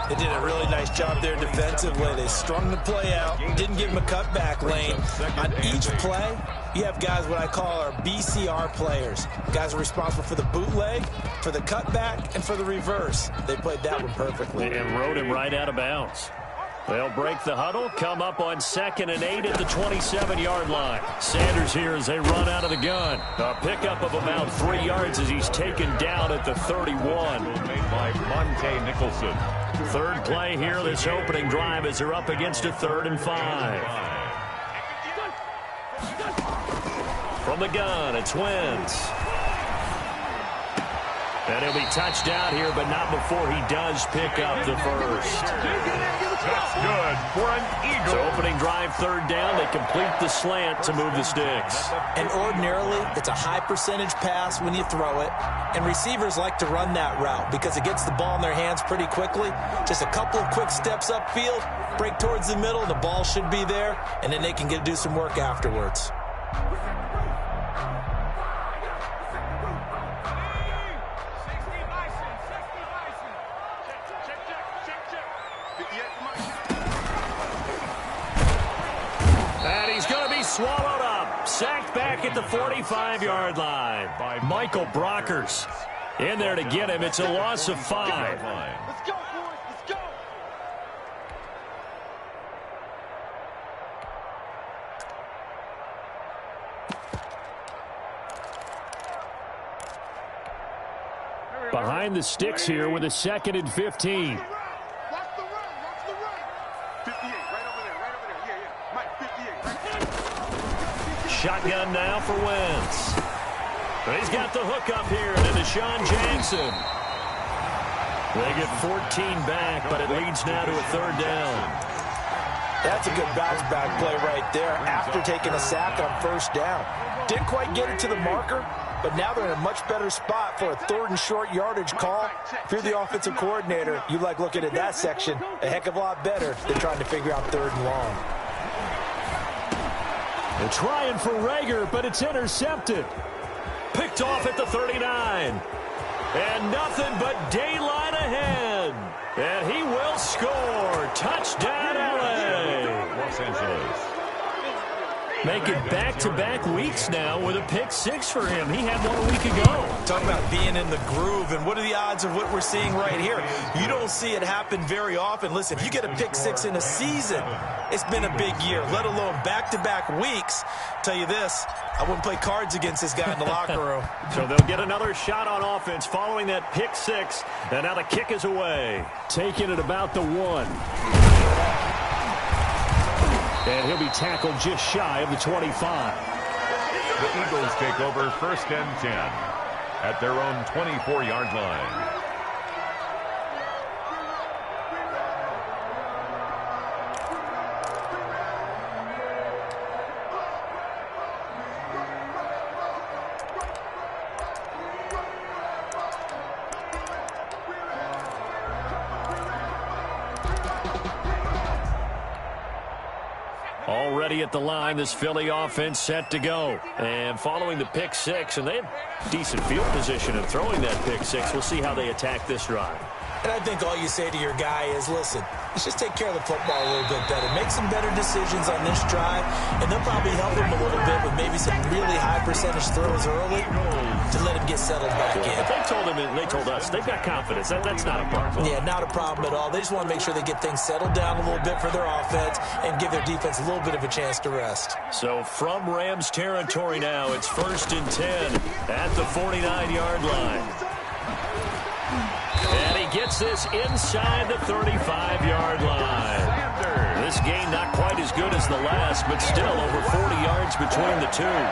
They did a really nice job there defensively. They strung the play out, didn't give him a cutback lane. On each play, you have guys what I call our BCR players. Guys are responsible for the bootleg, for the cutback, and for the reverse. They played that one perfectly. And rode him right out of bounds. They'll break the huddle, come up on 2nd and 8 at the 27-yard line. Sanders here as they run out of the gun. A pickup of about 3 yards as he's taken down at the 31. Made by Monte Nicholson. Third play here, this opening drive as they're up against a 3rd and 5. From the gun, it's Wentz. And he'll be touched out here, but not before he does pick up the first. That's good for an Eagle. So opening drive, 3rd down. They complete the slant to move the sticks. And ordinarily, it's a high percentage pass when you throw it. And receivers like to run that route because it gets the ball in their hands pretty quickly. Just a couple of quick steps upfield, break towards the middle, the ball should be there, and then they can do some work afterwards. Swallowed up, sacked back at the 45-yard line by Michael Brockers. In there to get him, it's a loss of 5. Let's go, boys, let's go. Behind the sticks here with a 2nd and 15. Watch the run, 58, right over there, yeah. Mike, 58, right. Shotgun now for Wentz. He's got the hook up here to Deshaun Jackson. They get 14 back, but it leads now to a 3rd down. That's a good bounce back play right there after taking a sack on 1st down. Didn't quite get it to the marker, but now they're in a much better spot for a 3rd and short yardage call. If you're the offensive coordinator, you like looking at that section a heck of a lot better than trying to figure out 3rd and long. They're trying for Rager, but it's intercepted. Picked off at the 39. And nothing but daylight ahead. And he will score. Touchdown, LA. Los Angeles. Making back-to-back weeks now with a pick 6 for him. He had one a week ago. Talking about being in the groove, and what are the odds of what we're seeing right here? You don't see it happen very often. Listen, if you get a pick 6 in a season, it's been a big year, let alone back-to-back weeks. Tell you this, I wouldn't play cards against this guy in the locker room. So they'll get another shot on offense following that pick 6, and now the kick is away. Taking it about the 1. And he'll be tackled just shy of the 25. The Eagles take over 1st and 10 at their own 24-yard line. ready at the line. This Philly offense set to go. And following the pick six, and they have decent field position of throwing that pick six. We'll see how they attack this drive. And I think all you say to your guy is, listen, let's just take care of the football a little bit better. Make some better decisions on this drive, and they'll probably help him a little bit with maybe some really high percentage throws early to let him get settled back in. But they told him, and they told us, they've got confidence. That's not a problem. Yeah, not a problem at all. They just want to make sure they get things settled down a little bit for their offense and give their defense a little bit of a chance to rest. So from Rams territory now, it's 1st and 10 at the 49-yard line. And he gets this inside the 35-yard line. This game not quite as good as the last, but still over 40 yards between the two.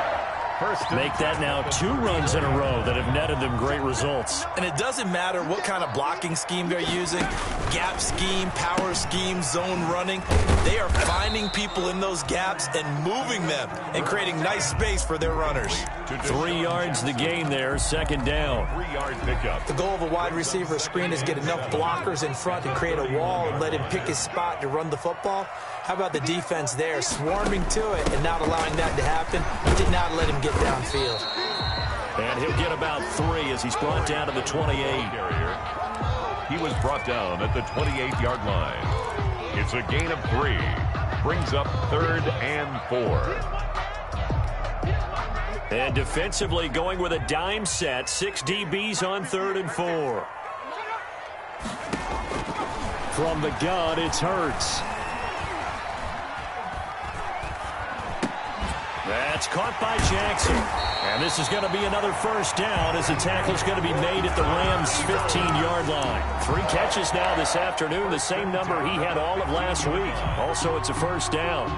Make that now 2 runs in a row that have netted them great results. And it doesn't matter what kind of blocking scheme they're using, gap scheme, power scheme, zone running. They are finding people in those gaps and moving them and creating nice space for their runners. 3 yards the gain there, 2nd down. 3-yard pickup. The goal of a wide receiver screen is get enough blockers in front to create a wall and let him pick his spot to run the football. How about the defense there, swarming to it and not allowing that to happen? Did not let him get downfield. And he'll get about 3 as he's brought down to the 28. He was brought down at the 28-yard line. It's a gain of 3. Brings up 3rd and 4. And defensively going with a dime set. 6 DBs on 3rd and 4. From the gun, it's Hurts. That's caught by Jackson. And this is going to be another 1st down as the tackle's going to be made at the Rams' 15-yard line. 3 catches now this afternoon, the same number he had all of last week. Also, it's a 1st down.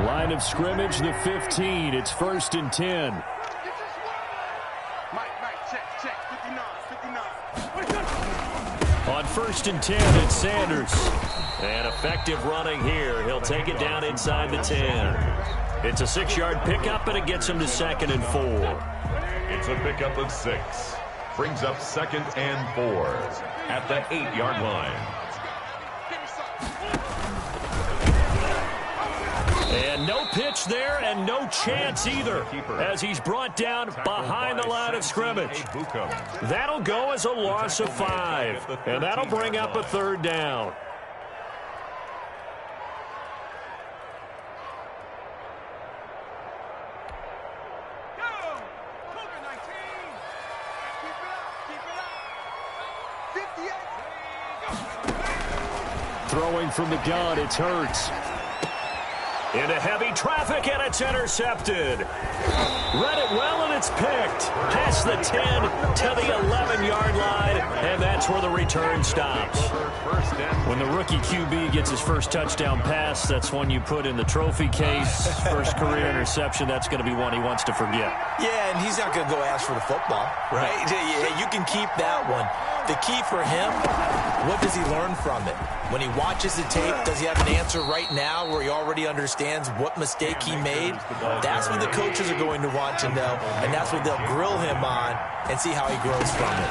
Line of scrimmage, the 15. It's 1st and 10. Mike, check. 59. On 1st and 10, it's Sanders. And effective running here. He'll take it down inside the 10. It's a 6-yard pickup, and it gets him to 2nd and 4. It's a pickup of 6. Brings up 2nd and 4 at the 8-yard line. And no pitch there and no chance either as he's brought down behind the line of scrimmage. That'll go as a loss of 5, and that'll bring up a 3rd down. Throwing from the gun, it's Hurts. Into heavy traffic, and it's intercepted. Read it well, and it's picked. Past the 10 to the 11-yard line, and that's where the return stops. When the rookie QB gets his first touchdown pass, that's one you put in the trophy case. First career interception, that's going to be one he wants to forget. Yeah, and he's not going to go ask for the football, right? Yeah, you can keep that one. The key for him, what does he learn from it? When he watches the tape, does he have an answer right now where he already understands what mistake he made? That's what the coaches are going to want to know, and that's what they'll grill him on and see how he grows from it.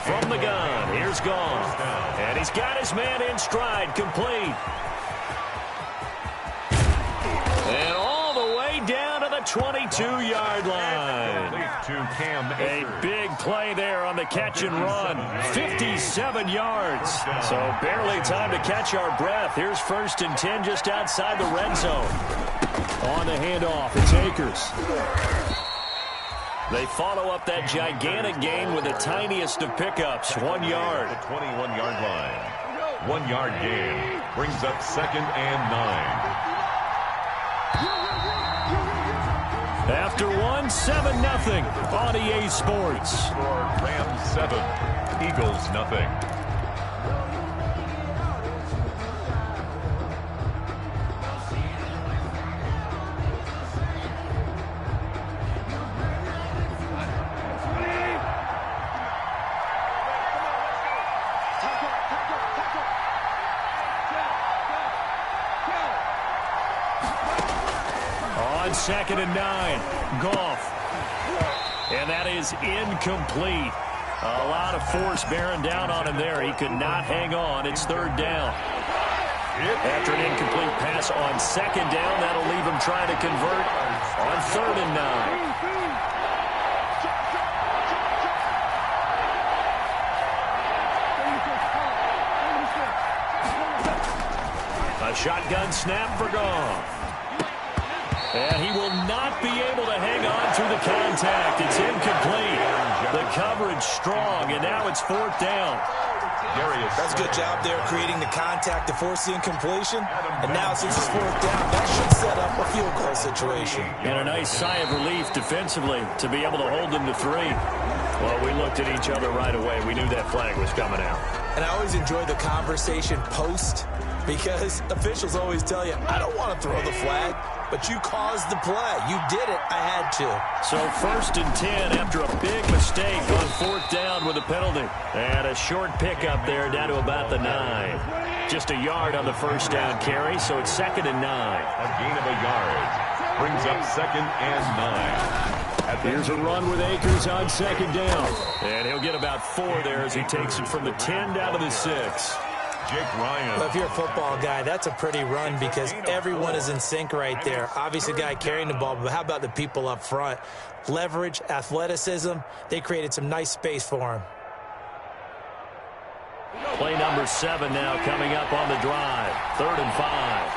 From the gun, here's Goff. And he's got his man in stride, complete. And all the way down to the 22-yard line. A big play there on the catch and run. 57 yards. So barely time to catch our breath. Here's 1st and 10 just outside the red zone. On the handoff, it's Akers. They follow up that gigantic gain with the tiniest of pickups, 1 yard. The 21-yard line. 1 yard gain. Brings up 2nd and 9. After 1, 7-0 on EA Sports. Rams 7, Eagles nothing. On 2nd and 9, Goff. And that is incomplete. A lot of force bearing down on him there. He could not hang on. It's third down. After an incomplete pass on second down, that'll leave him trying to convert on 3rd and 9. A shotgun snap for Goff. And he will not be able to hang on through the contact. It's incomplete. The coverage strong, and now it's 4th down. That's a good job there creating the contact to force the incompletion. And now since it's 4th down, that should set up a field goal situation. And a nice sigh of relief defensively to be able to hold them to 3. Well, we looked at each other right away. We knew that flag was coming out. And I always enjoy the conversation post because officials always tell you, I don't want to throw the flag, but you caused the play. You did it. I had to. So 1st and 10 after a big mistake on 4th down with a penalty. And a short pickup there down to about the 9. Just a yard on the 1st down carry, so it's 2nd and 9. A gain of a yard brings up 2nd and 9. Here's a run with Akers on 2nd down. And he'll get about 4 there as he takes it from the 10 down to the 6. Jake Ryan. Well, if you're a football guy, that's a pretty run because everyone is in sync right there. Obviously, the guy carrying the ball, but how about the people up front? Leverage, athleticism, they created some nice space for him. Play number 7 now coming up on the drive. 3rd and 5.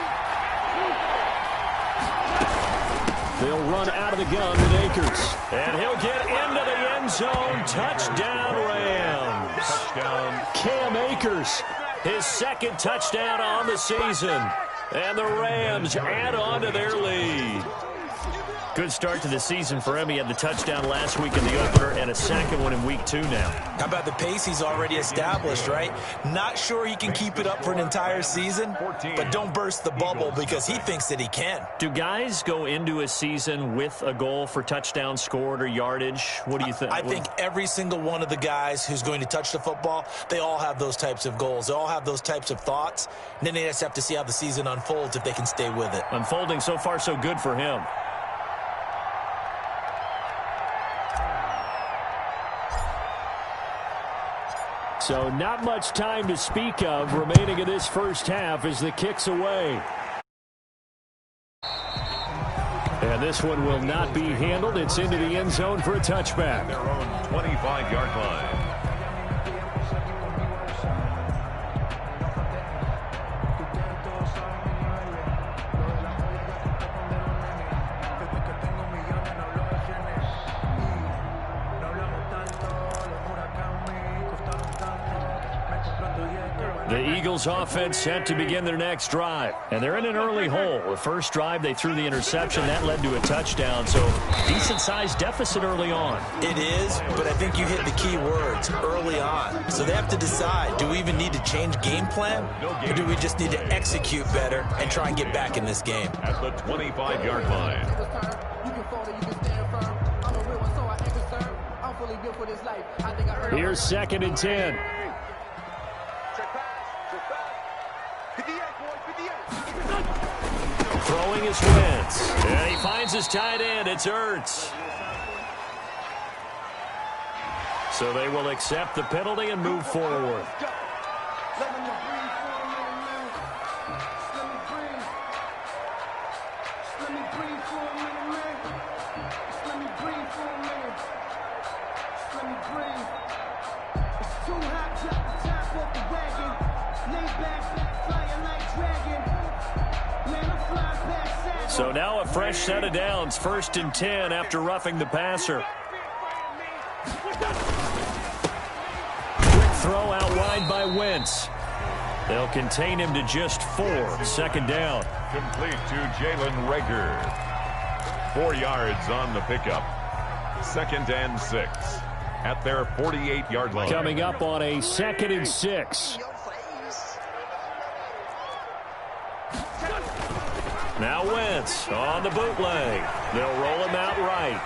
They'll run out of the gun with Akers. And he'll get into the end zone. Touchdown, Rams. Touchdown. Cam Akers. His 2nd touchdown on the season. And the Rams add on to their lead. Good start to the season for him. He had the touchdown last week in the opener and a 2nd one in week 2 now. How about the pace he's already established, right? Not sure he can keep it up for an entire season, but don't burst the bubble because he thinks that he can. Do guys go into a season with a goal for touchdowns scored or yardage? What do you think? I think every single one of the guys who's going to touch the football, they all have those types of goals. They all have those types of thoughts. And then they just have to see how the season unfolds if they can stay with it. Unfolding so far so good for him. So not much time to speak of remaining in this first half as the kick's away. And this one will not be handled. It's into the end zone for a touchback. Their own 25-yard line. The Eagles offense set to begin their next drive. And they're in an early hole. The first drive, they threw the interception. That led to a touchdown. So decent-sized deficit early on. It is, but I think you hit the key words, early on. So they have to decide, do we even need to change game plan? Or do we just need to execute better and try and get back in this game? At the 25-yard line. Here's 2nd and 10. Throwing his Wentz. And he finds his tight end. It's Ertz. So they will accept the penalty and move forward. So now a fresh set of downs. 1st and 10 after roughing the passer. Quick throw out wide by Wentz. They'll contain him to just 4. 2nd down. Complete to Jalen Reagor. 4 yards on the pickup. 2nd and 6 at their 48-yard line. Coming up on a 2nd and 6. Now Wentz on the bootleg. They'll roll him out right.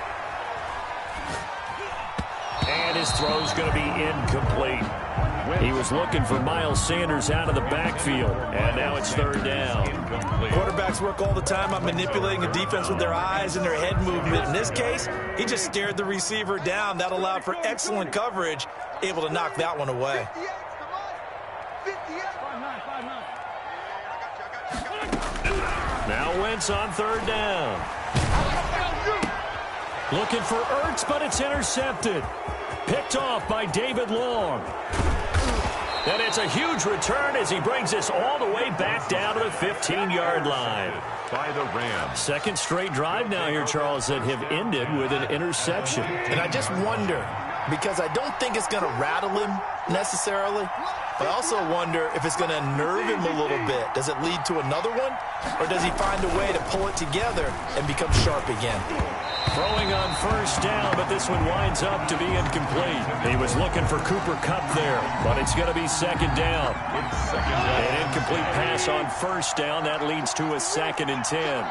And his throw's going to be incomplete. He was looking for Miles Sanders out of the backfield. And now it's 3rd down. Quarterbacks work all the time on manipulating the defense with their eyes and their head movement. In this case, he just stared the receiver down. That allowed for excellent coverage. able to knock that one away. 58, come on. 58. 5-9. Now Wentz on third down. Looking for Ertz, but it's intercepted. Picked off by David Long. And it's a huge return as he brings us all the way back down to the 15-yard line. By the Rams. Second straight drive now here, Charles, that have ended with an interception. And I just wonder, because I don't think it's going to rattle him necessarily, but I also wonder if it's going to unnerve him a little bit. Does it lead to another one? Or does he find a way to pull it together and become sharp again? Throwing on first down, but this one winds up to be incomplete. He was looking for Cooper Kupp there, but it's going to be second down. It's second down. An incomplete pass on first down. That leads to a 2nd and 10.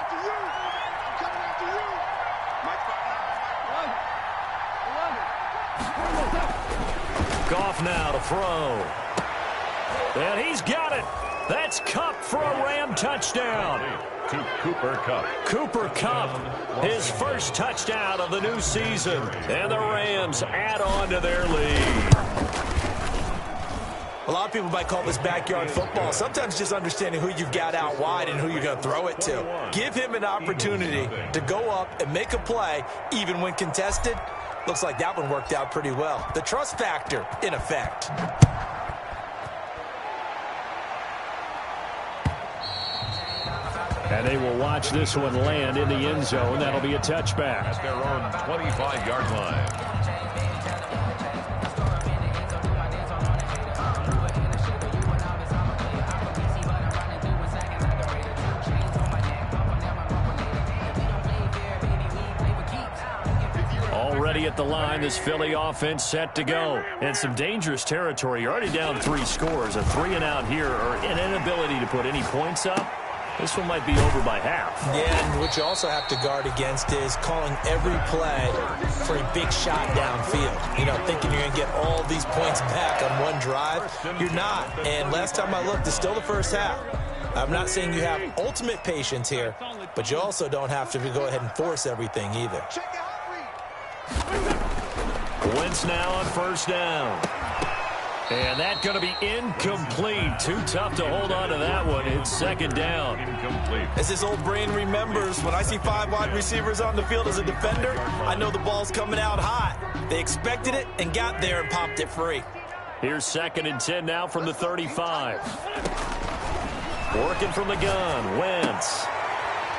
Goff now to throw. And he's got it. That's Kupp for a Ram touchdown. To Cooper Kupp. Cooper Kupp, his first touchdown of the new season. And the Rams add on to their lead. A lot of people might call this backyard football. Sometimes just understanding who you've got out wide and who you're going to throw it to. Give him an opportunity to go up and make a play, even when contested. Looks like that one worked out pretty well. The trust factor in effect. And they will watch this one land in the end zone. That'll be a touchback. At their own 25-yard line. Already at the line, this Philly offense set to go. And some dangerous territory. You're already down 3 scores. A 3-and-out here, or an inability to put any points up. This one might be over by half. Yeah, and what you also have to guard against is calling every play for a big shot downfield. You know, thinking you're going to get all these points back on one drive. You're not. And last time I looked, it's still the first half. I'm not saying you have ultimate patience here, but you also don't have to go ahead and force everything either. Wentz now on first down. And that's going to be incomplete. Too tough to hold on to that one. It's second down. Incomplete. As his old brain remembers, when I see 5 wide receivers on the field as a defender, I know the ball's coming out hot. They expected it and got there and popped it free. Here's 2nd and 10 now from the 35. Working from the gun, Wentz.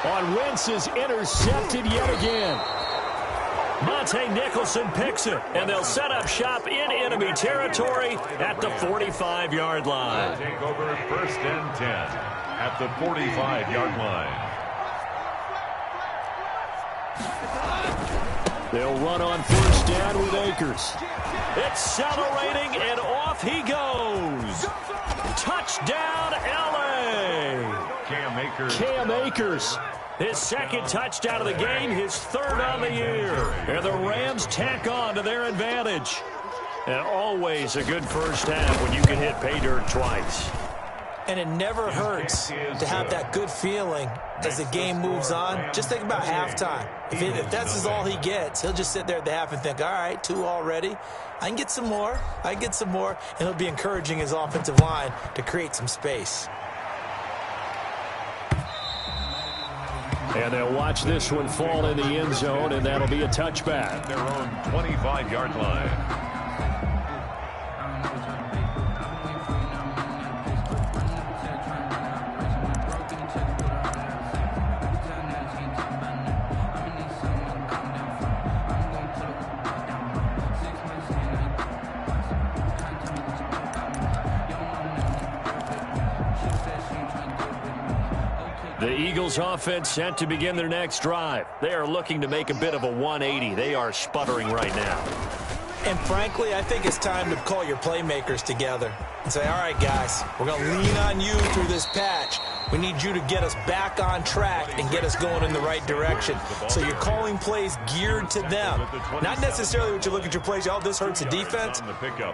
On Wentz is intercepted yet again. Monte Nicholson picks it, and they'll set up shop in enemy territory at the 45-yard line. Take over 1st and 10 at the 45-yard line. They'll run on first down with Akers. Accelerating, and off he goes. Touchdown, L.A. Cam Akers. His 2nd touchdown of the game, his 3rd on the year. And the Rams tack on to their advantage. And always a good first half when you can hit pay dirt twice. And it never hurts to have that good feeling as the game moves on. Just think about halftime. If that's all he gets, he'll just sit there at the half and think, all right, 2 already. I can get some more. And he'll be encouraging his offensive line to create some space. And they'll watch this one fall in the end zone, and that'll be a touchback. At their own 25-yard line. The Eagles offense set to begin their next drive. They are looking to make a bit of a 180. They are sputtering right now. And frankly, I think it's time to call your playmakers together and say, all right, guys, we're going to lean on you through this patch. We need you to get us back on track and get us going in the right direction. So you're calling plays geared to them. Not necessarily what you look at your plays, oh, this hurts the defense.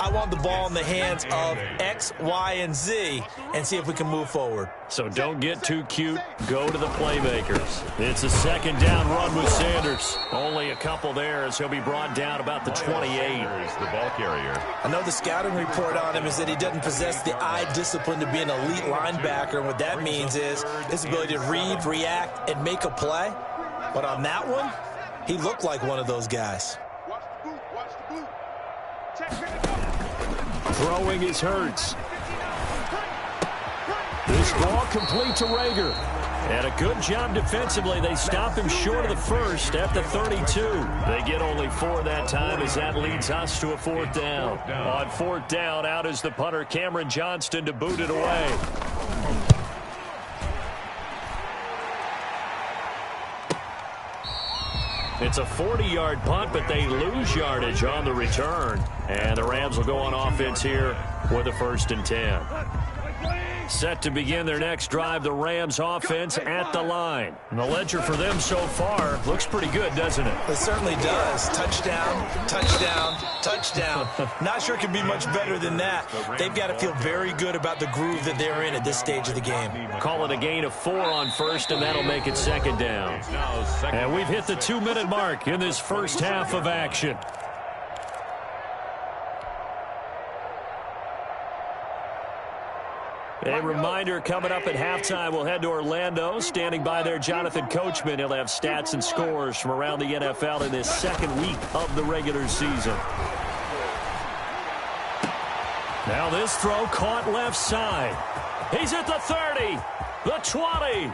I want the ball in the hands of X, Y, and Z and see if we can move forward. So don't get too cute. Go to the playmakers. It's a second down run with Sanders. Only a couple there as he'll be brought down about the 28. Here's the ball carrier. I know the scouting report on him is that he doesn't possess the eye discipline to be an elite linebacker. And what that means is his ability to read, react, and make a play. But on that one, he looked like one of those guys. Watch the boot. Watch the boot. Check. Throwing is Hurts. This ball complete to Rager. And a good job defensively. They stop him short of the first at the 32. They get only 4 that time as that leads us to a 4th down. On 4th down, out is the punter Cameron Johnston to boot it away. It's a 40-yard punt, but they lose yardage on the return. And the Rams will go on offense here with a 1st and 10. Set to begin their next drive, the Rams offense at the line. And the ledger for them so far looks pretty good, doesn't it? It certainly does. Touchdown, touchdown, touchdown. Not sure it can be much better than that. They've got to feel very good about the groove that they're in at this stage of the game. Call it a gain of 4 on 1st, and that'll make it 2nd down. And we've hit the 2-minute mark in this first half of action. A reminder, coming up at halftime, we'll head to Orlando. Standing by there, Jonathan Coachman. He'll have stats and scores from around the NFL in this 2nd week of the regular season. Now this throw caught left side. He's at the 30, the 20.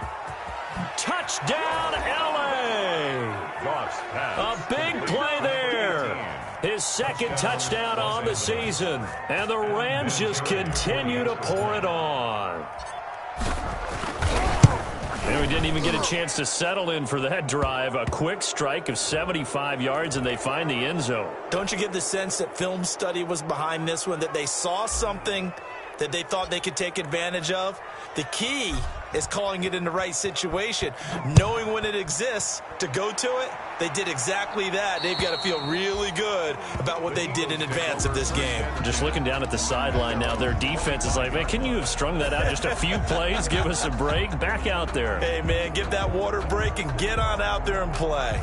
Touchdown, L.A. A big play there. His 2nd touchdown on the season. And the Rams just continue to pour it on. And we didn't even get a chance to settle in for that drive. A quick strike of 75 yards, and they find the end zone. Don't you get the sense that film study was behind this one, that they saw something that they thought they could take advantage of? The key is calling it in the right situation, knowing when it exists to go to it. They did exactly that. They've got to feel really good about what they did in advance of this game. Just looking down at the sideline now, their defense is like, man, can you have strung that out just a few plays? Give us a break. Back out there. Hey, man, give that water break and get on out there and play.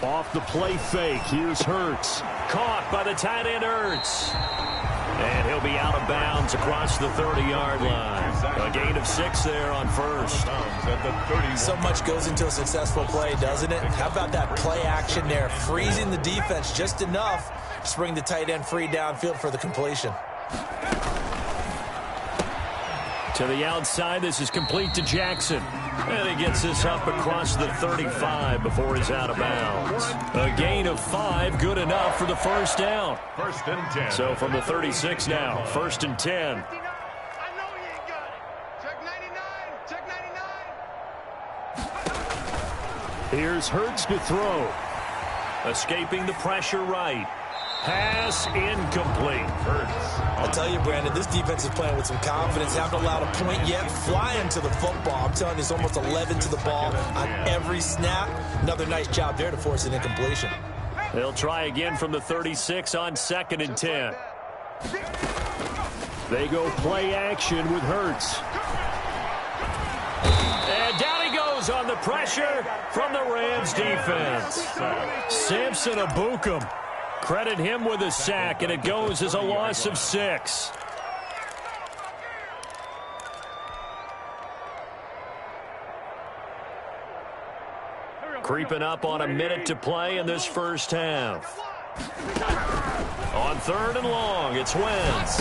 Off the play fake, here's Hurts. Caught by the tight end Hurts. And he'll be out of bounds across the 30-yard line. A gain of 6 there on 1st. So much goes into a successful play, doesn't it? How about that play action there? Freezing the defense just enough to bring the tight end free downfield for the completion. To the outside, this is complete to Jackson. And he gets this up across the 35 before he's out of bounds. A gain of 5, good enough for the 1st down. 1st and 10. So from the 36 now, 1st and 10. I know he ain't got it. Check 99. Check 99. Here's Hurts to throw. Escaping the pressure right. Pass incomplete. Hurts. I'll tell you, Brandon, this defense is playing with some confidence. Haven't allowed a point yet. Flying to the football. I'm telling you, it's almost 11 to the ball on every snap. Another nice job there to force an incompletion. They'll try again from the 36 on 2nd and 10. They go play action with Hurts. And down he goes on the pressure from the Rams defense. Samson Abukum. Credit him with a sack, and it goes as a loss of 6. Creeping up on a minute to play in this first half. On 3rd and long, it's Wentz.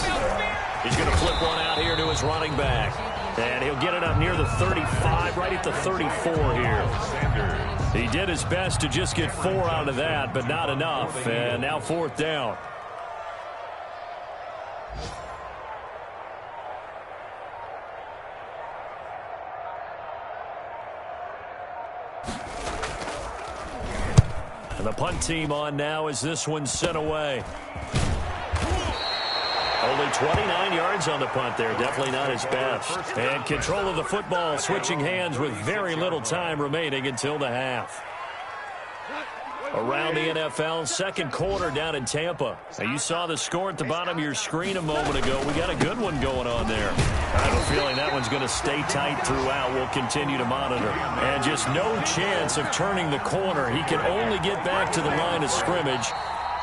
He's going to flip one out here to his running back. And he'll get it up near the 35, right at the 34 here. He did his best to just get 4 out of that, but not enough. And now 4th down. And the punt team on now as this one's sent away. Only 29 yards on the punt there. Definitely not his best. And control of the football, switching hands with very little time remaining until the half. Around the NFL, second quarter down in Tampa. Now, you saw the score at the bottom of your screen a moment ago. We got a good one going on there. I have a feeling that one's going to stay tight throughout. We'll continue to monitor. And just no chance of turning the corner. He can only get back to the line of scrimmage.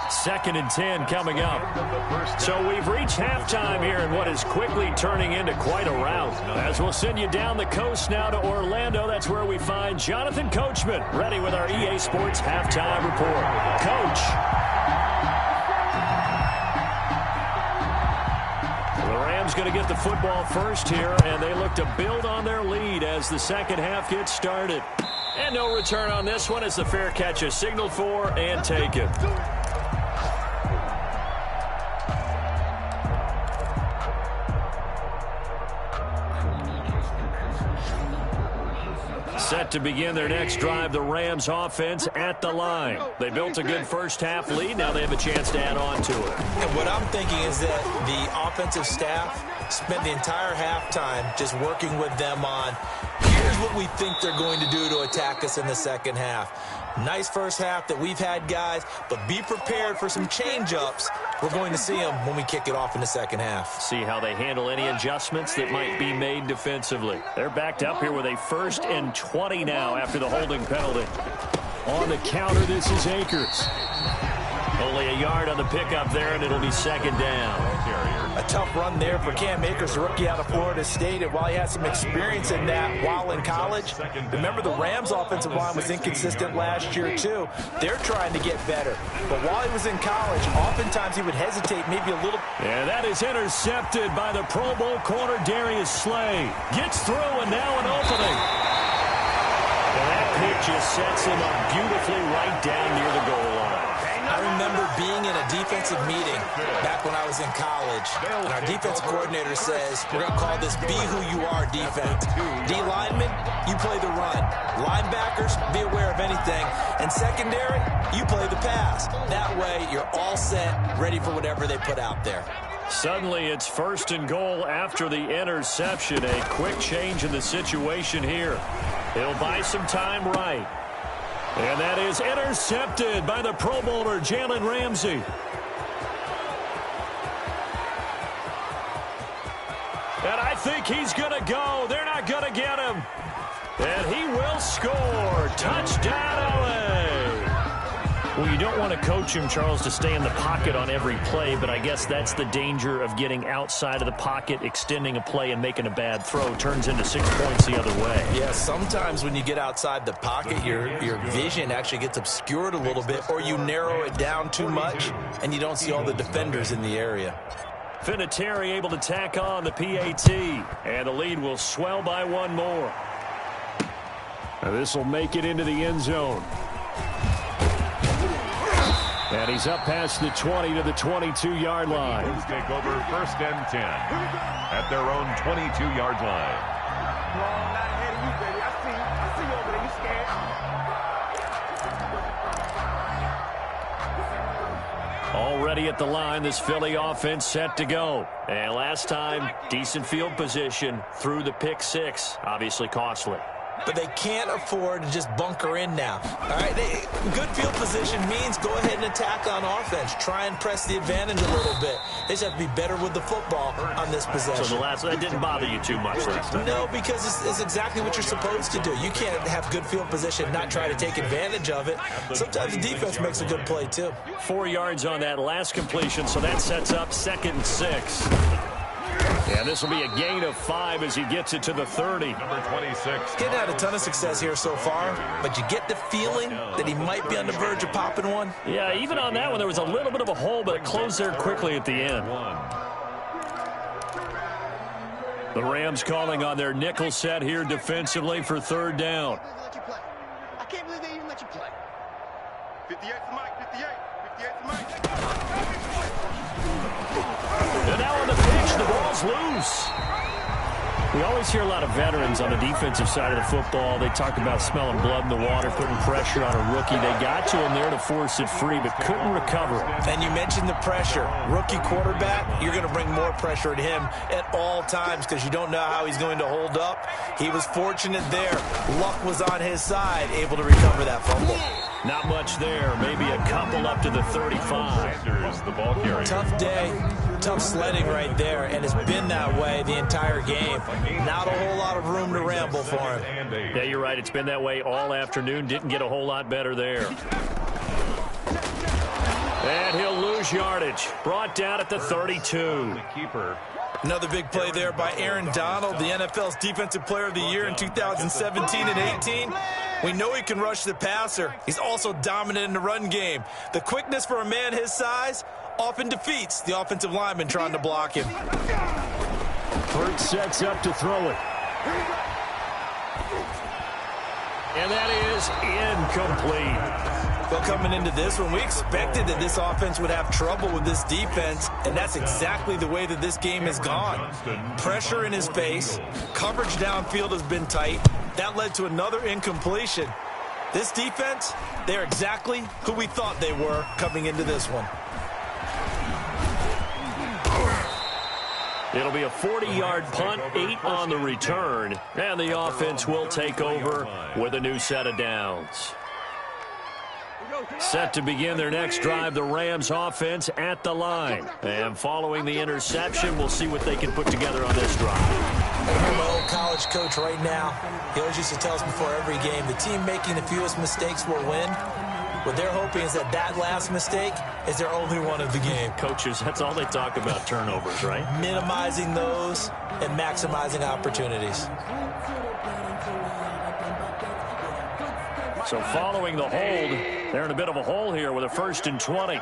2nd and 10 coming up. So we've reached halftime here in what is quickly turning into quite a rout. As we'll send you down the coast now to Orlando, that's where we find Jonathan Coachman, ready with our EA Sports halftime report. Coach. The Rams going to get the football first here, and they look to build on their lead as the second half gets started. And no return on this one as the fair catch is signaled for and taken. Set to begin their next drive, the Rams offense at the line. They built a good first half lead. Now they have a chance to add on to it. And what I'm thinking is that the offensive staff spent the entire halftime just working with them on, here's what we think they're going to do to attack us in the second half. Nice first half that we've had, guys, but be prepared for some change-ups. We're going to see them when we kick it off in the second half. See how they handle any adjustments that might be made defensively. They're backed up here with a 1st and 20 now after the holding penalty. On the counter, this is Akers. Only a yard on the pickup there, and it'll be 2nd down. A tough run there for Cam Akers, a rookie out of Florida State. And while he had some experience in that while in college, remember the Rams' offensive line was inconsistent last year, too. They're trying to get better. But while he was in college, oftentimes he would hesitate maybe a little. And that is intercepted by the Pro Bowl corner, Darius Slay. Gets through, and now an opening. And that pick just sets him up beautifully right down near the goal line. I remember being in a defensive meeting back when I was in college, and our defensive coordinator says, we're going to call this Be Who You Are defense. D linemen, you play the run. Linebackers, be aware of anything. And secondary, you play the pass. That way, you're all set, ready for whatever they put out there. Suddenly, it's 1st and goal after the interception. A quick change in the situation here. He'll buy some time right. And that is intercepted by the Pro Bowler, Jalen Ramsey. And I think he's going to go. They're not going to get him. And he will score. Touchdown, LA. Well, you don't want to coach him, Charles, to stay in the pocket on every play, but I guess that's the danger of getting outside of the pocket, extending a play, and making a bad throw. Turns into 6 points the other way. Yeah, sometimes when you get outside the pocket, your vision actually gets obscured a little bit, or you narrow it down too much, and you don't see all the defenders in the area. Vinatieri able to tack on the PAT, and the lead will swell by one more. Now this will make it into the end zone. And he's up past the 20 to the 22-yard line. Let's take over 1st and 10 at their own 22-yard line. Already at the line, this Philly offense set to go. And last time, decent field position through the pick 6. Obviously costly. But they can't afford to just bunker in now. All right, good field position means go ahead and attack on offense. Try and press the advantage a little bit. They just have to be better with the football on this possession. So that didn't bother you too much last time? No, because it's exactly what you're supposed to do. You can't have good field position and not try to take advantage of it. Sometimes the defense makes a good play, too. 4 yards on that last completion, so that sets up 2nd and 6. And this will be a gain of 5 as he gets it to the 30. Number 26. Getting had a ton of success here so far, but you get the feeling that he might be on the verge of popping one. Yeah, even on that one, there was a little bit of a hole, but it closed there quickly at the end. The Rams calling on their nickel set here defensively for 3rd down. I can't believe they even let you play. 58 to Mike, 58 to Mike. And now on the pitch, the ball's loose. We always hear a lot of veterans on the defensive side of the football. They talk about smelling blood in the water, putting pressure on a rookie. They got to him there to force it free, but couldn't recover. And you mentioned the pressure. Rookie quarterback, you're going to bring more pressure at him at all times because you don't know how he's going to hold up. He was fortunate there. Luck was on his side, able to recover that fumble. Not much there. Maybe a couple up to the 35. Sanders, the ball carrier. Tough day, tough sledding right there, and it's been that way the entire game. Not a whole lot of room to ramble for him. Yeah, you're right. It's been that way all afternoon. Didn't get a whole lot better there. And he'll lose yardage. Brought down at the 32. The keeper. Another big play there by Aaron Donald, the NFL's Defensive Player of the Year in 2017 and 18. We know he can rush the passer. He's also dominant in the run game. The quickness for a man his size often defeats the offensive lineman trying to block him. Hurt sets up to throw it. And that is incomplete. Well, coming into this one, we expected that this offense would have trouble with this defense, and that's exactly the way that this game has gone. Pressure in his face, coverage downfield has been tight. That led to another incompletion. This defense, they're exactly who we thought they were coming into this one. It'll be a 40-yard punt, 8 on the return, and the offense will take over with a new set of downs. Set to begin their next drive, the Rams offense at the line. And following the interception, we'll see what they can put together on this drive. I'm my old college coach right now. He always used to tell us before every game, the team making the fewest mistakes will win. What they're hoping is that that last mistake is their only one of the game. Coaches, that's all they talk about, turnovers, right? Minimizing those and maximizing opportunities. So following the hold, they're in a bit of a hole here with a 1st and 20.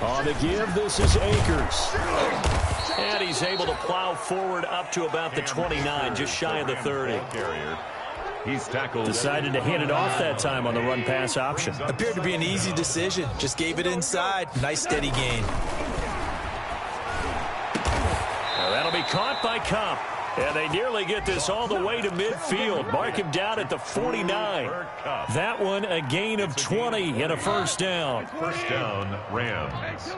On the give, this is Akers. And he's able to plow forward up to about the 29, just shy of the 30. He's tackled. Decided to hand it off that time on the run-pass option. Appeared to be an easy decision. Just gave it inside. Nice steady gain. Now that'll be caught by Cup. And they nearly get this all the way to midfield. Mark him down at the 49. That one a gain of 20 and a 1st down. 1st down, Rams.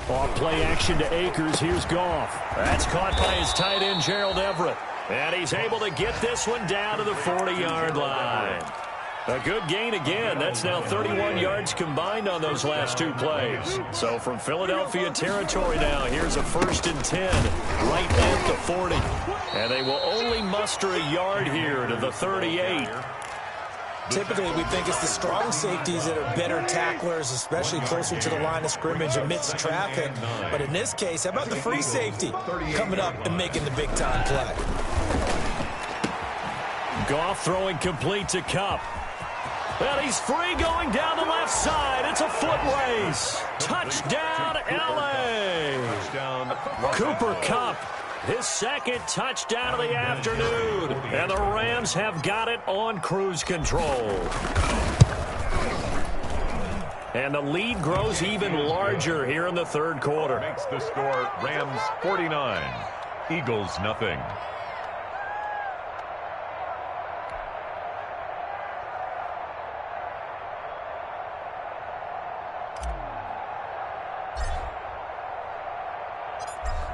Off play action to Akers. Here's Goff. That's caught by his tight end, Gerald Everett. And he's able to get this one down to the 40-yard line. A good gain again. That's now 31 yards combined on those last 2 plays. So from Philadelphia territory now, here's a 1st and 10 right at the 40. And they will only muster a yard here to the 38. Typically, we think it's the strong safeties that are better tacklers, especially closer to the line of scrimmage amidst traffic. But in this case, how about the free safety coming up and making the big-time play? Goff throwing complete to Cup. And he's free going down the left side. It's a foot race. Touchdown, L.A. Cooper Kupp, his 2nd touchdown of the afternoon. And the Rams have got it on cruise control. And the lead grows even larger here in the 3rd quarter. Makes the score Rams 49, Eagles nothing.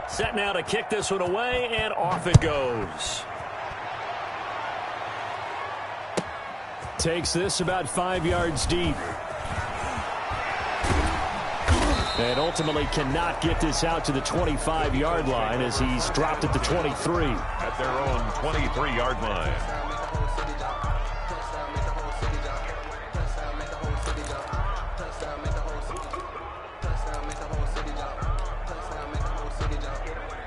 Set now to kick this one away, and off it goes. Takes this about 5 yards deep. And ultimately cannot get this out to the 25-yard line as he's dropped at the 23. At their own 23-yard line.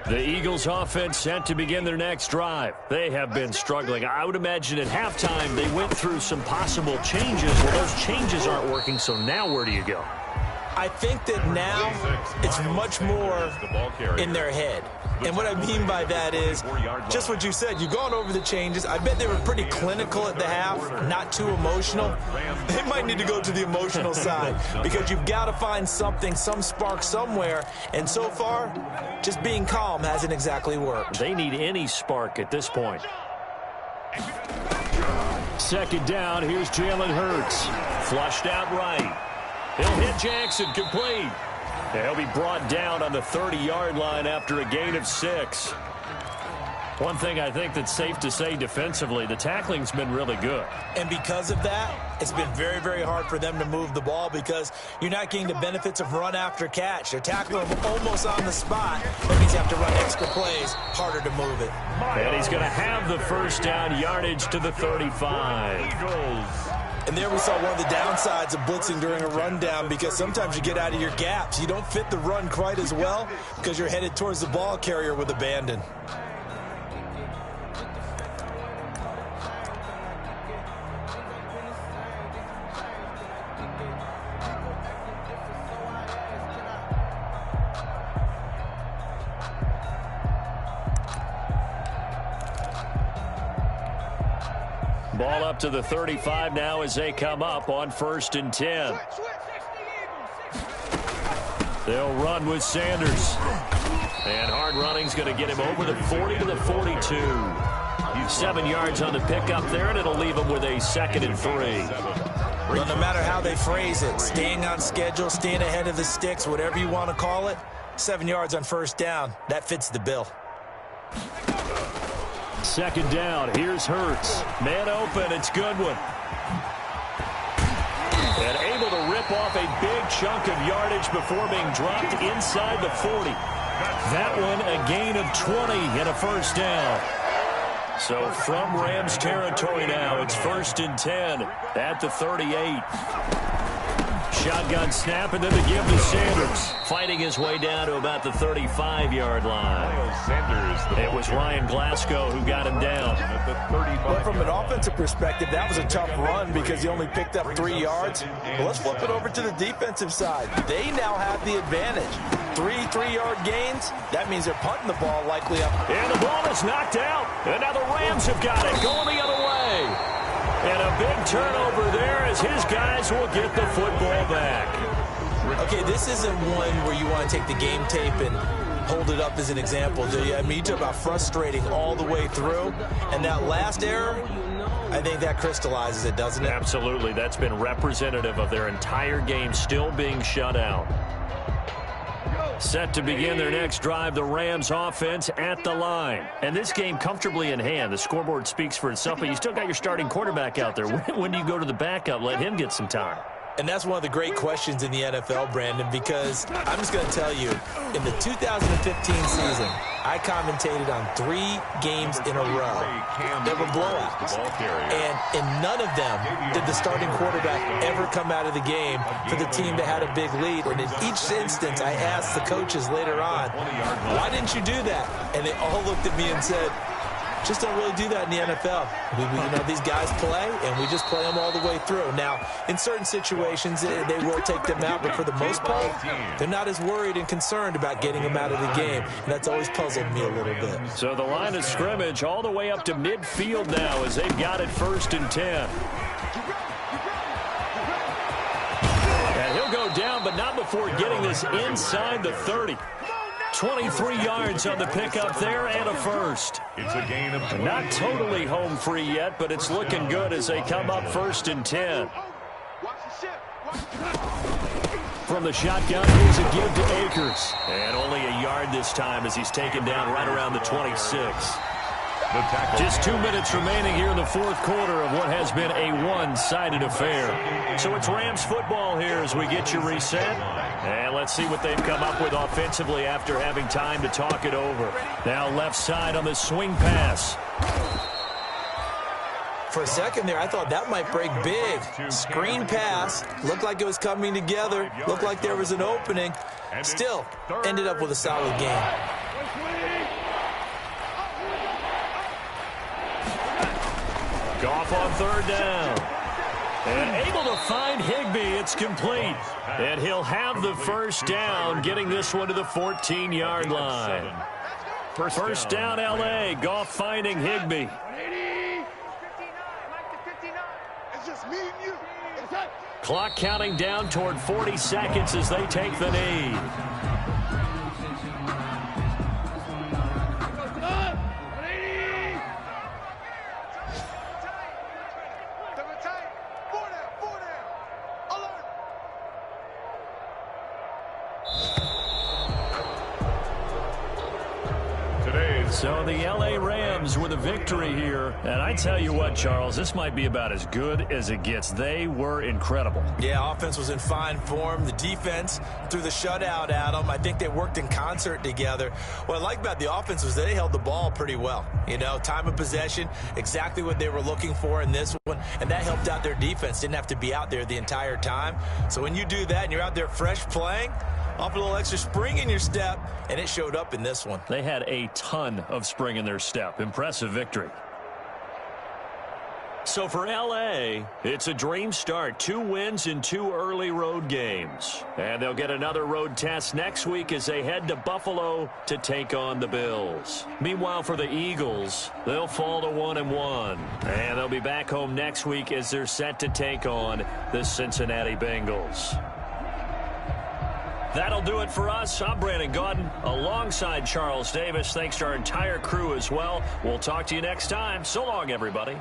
The Eagles offense set to begin their next drive. They have been struggling. I would imagine at halftime they went through some possible changes. Well, those changes aren't working, so now where do you go? I think that now it's much more in their head. And what I mean by that is just what you said. You've gone over the changes. I bet they were pretty clinical at the half, not too emotional. They might need to go to the emotional side because you've got to find something, some spark somewhere. And so far, just being calm hasn't exactly worked. They need any spark at this point. 2nd down. Here's Jalen Hurts. Flushed out right. He'll hit Jackson complete. He'll be brought down on the 30-yard line after a gain of 6. One thing I think that's safe to say defensively, the tackling's been really good. And because of that, it's been very, very hard for them to move the ball because you're not getting the benefits of run after catch. They're tackling them almost on the spot. That means you have to run extra plays, harder to move it. And he's going to have the first down, yardage to the 35. And there we saw one of the downsides of blitzing during a rundown because sometimes you get out of your gaps. You don't fit the run quite as well because you're headed towards the ball carrier with abandon. Ball up to the 35 now as they come up on 1st and 10. They'll run with Sanders. And hard running's going to get him over the 40 to the 42. 7 yards on the pickup there, and it'll leave him with a 2nd and 3. Well, no matter how they phrase it, staying on schedule, staying ahead of the sticks, whatever you want to call it, 7 yards on 1st down, that fits the bill. 2nd down, here's Hurts. Man open, it's Goodwin. And able to rip off a big chunk of yardage before being dropped inside the 40. That one a gain of 20 and a 1st down. So from Rams territory now, it's 1st and 10 at the 38. Shotgun snap, and then the give to Sanders. Fighting his way down to about the 35-yard line. It was Ryan Glasgow who got him down. Well, from an offensive perspective, that was a tough run because he only picked up 3 yards. Well, let's flip it over to the defensive side. They now have the advantage. 3-3-yard gains, that means they're punting the ball likely up. And the ball is knocked out. And now the Rams have got it, going the other way. And a big turnover there as his guys will get the football back. Okay, this isn't one where you want to take the game tape and hold it up as an example, do you? I mean, you talk about frustrating all the way through. And that last error, I think that crystallizes it, doesn't it? Absolutely. That's been representative of their entire game still being shut out. Set to begin their next drive, the Rams offense at the line. And this game comfortably in hand. The scoreboard speaks for itself, but you still got your starting quarterback out there. When do you go to the backup? Let him get some time. And that's one of the great questions in the NFL, Brandon, because I'm just going to tell you, in the 2015 season, I commentated on 3 games in a row. There were blowouts. And in none of them did the starting quarterback ever come out of the game for the team that had a big lead. And in each instance, I asked the coaches later on, why didn't you do that? And they all looked at me and said, just don't really do that in the NFL. You know, these guys play, and we just play them all the way through. Now, in certain situations, they will take them out, but for the most part, they're not as worried and concerned about getting them out of the game, and that's always puzzled me a little bit. So the line of scrimmage all the way up to midfield now as they've got it 1st and 10. And he'll go down, but not before getting this inside the 30. 23 yards on the pickup there and a 1st. It's a gain of Not totally home free yet, but it's looking good as they come up 1st and 10. From the shotgun, here's a give to Akers. And only a yard this time as he's taken down right around the 26. Just 2 minutes remaining here in the 4th quarter of what has been a one-sided affair. So it's Rams football here as we get you reset. And let's see what they've come up with offensively after having time to talk it over. Now left side on the swing pass. For a second there, I thought that might break big. Screen pass. Looked like it was coming together. Looked like there was an opening. Still, ended up with a solid game. Goff on 3rd down. And able to find Higbee. It's complete. And he'll have the 1st down, getting this one to the 14-yard line. First down, L.A. Goff finding Higbee. Clock counting down toward 40 seconds as they take the knee. So the L.A. Rams with a victory here. And I tell you what, Charles, this might be about as good as it gets. They were incredible. Yeah, offense was in fine form. The defense threw the shutout at them. I think they worked in concert together. What I like about the offense was they held the ball pretty well. You know, time of possession, exactly what they were looking for in this one. And that helped out their defense. Didn't have to be out there the entire time. So when you do that and you're out there fresh playing, off a little extra spring in your step, and it showed up in this one. They had a ton of spring in their step. Impressive victory. So for L.A., it's a dream start. 2 wins in 2 early road games. And they'll get another road test next week as they head to Buffalo to take on the Bills. Meanwhile, for the Eagles, they'll fall to 1-1. And they'll be back home next week as they're set to take on the Cincinnati Bengals. That'll do it for us. I'm Brandon Gaudin alongside Charles Davis. Thanks to our entire crew as well. We'll talk to you next time. So long, everybody.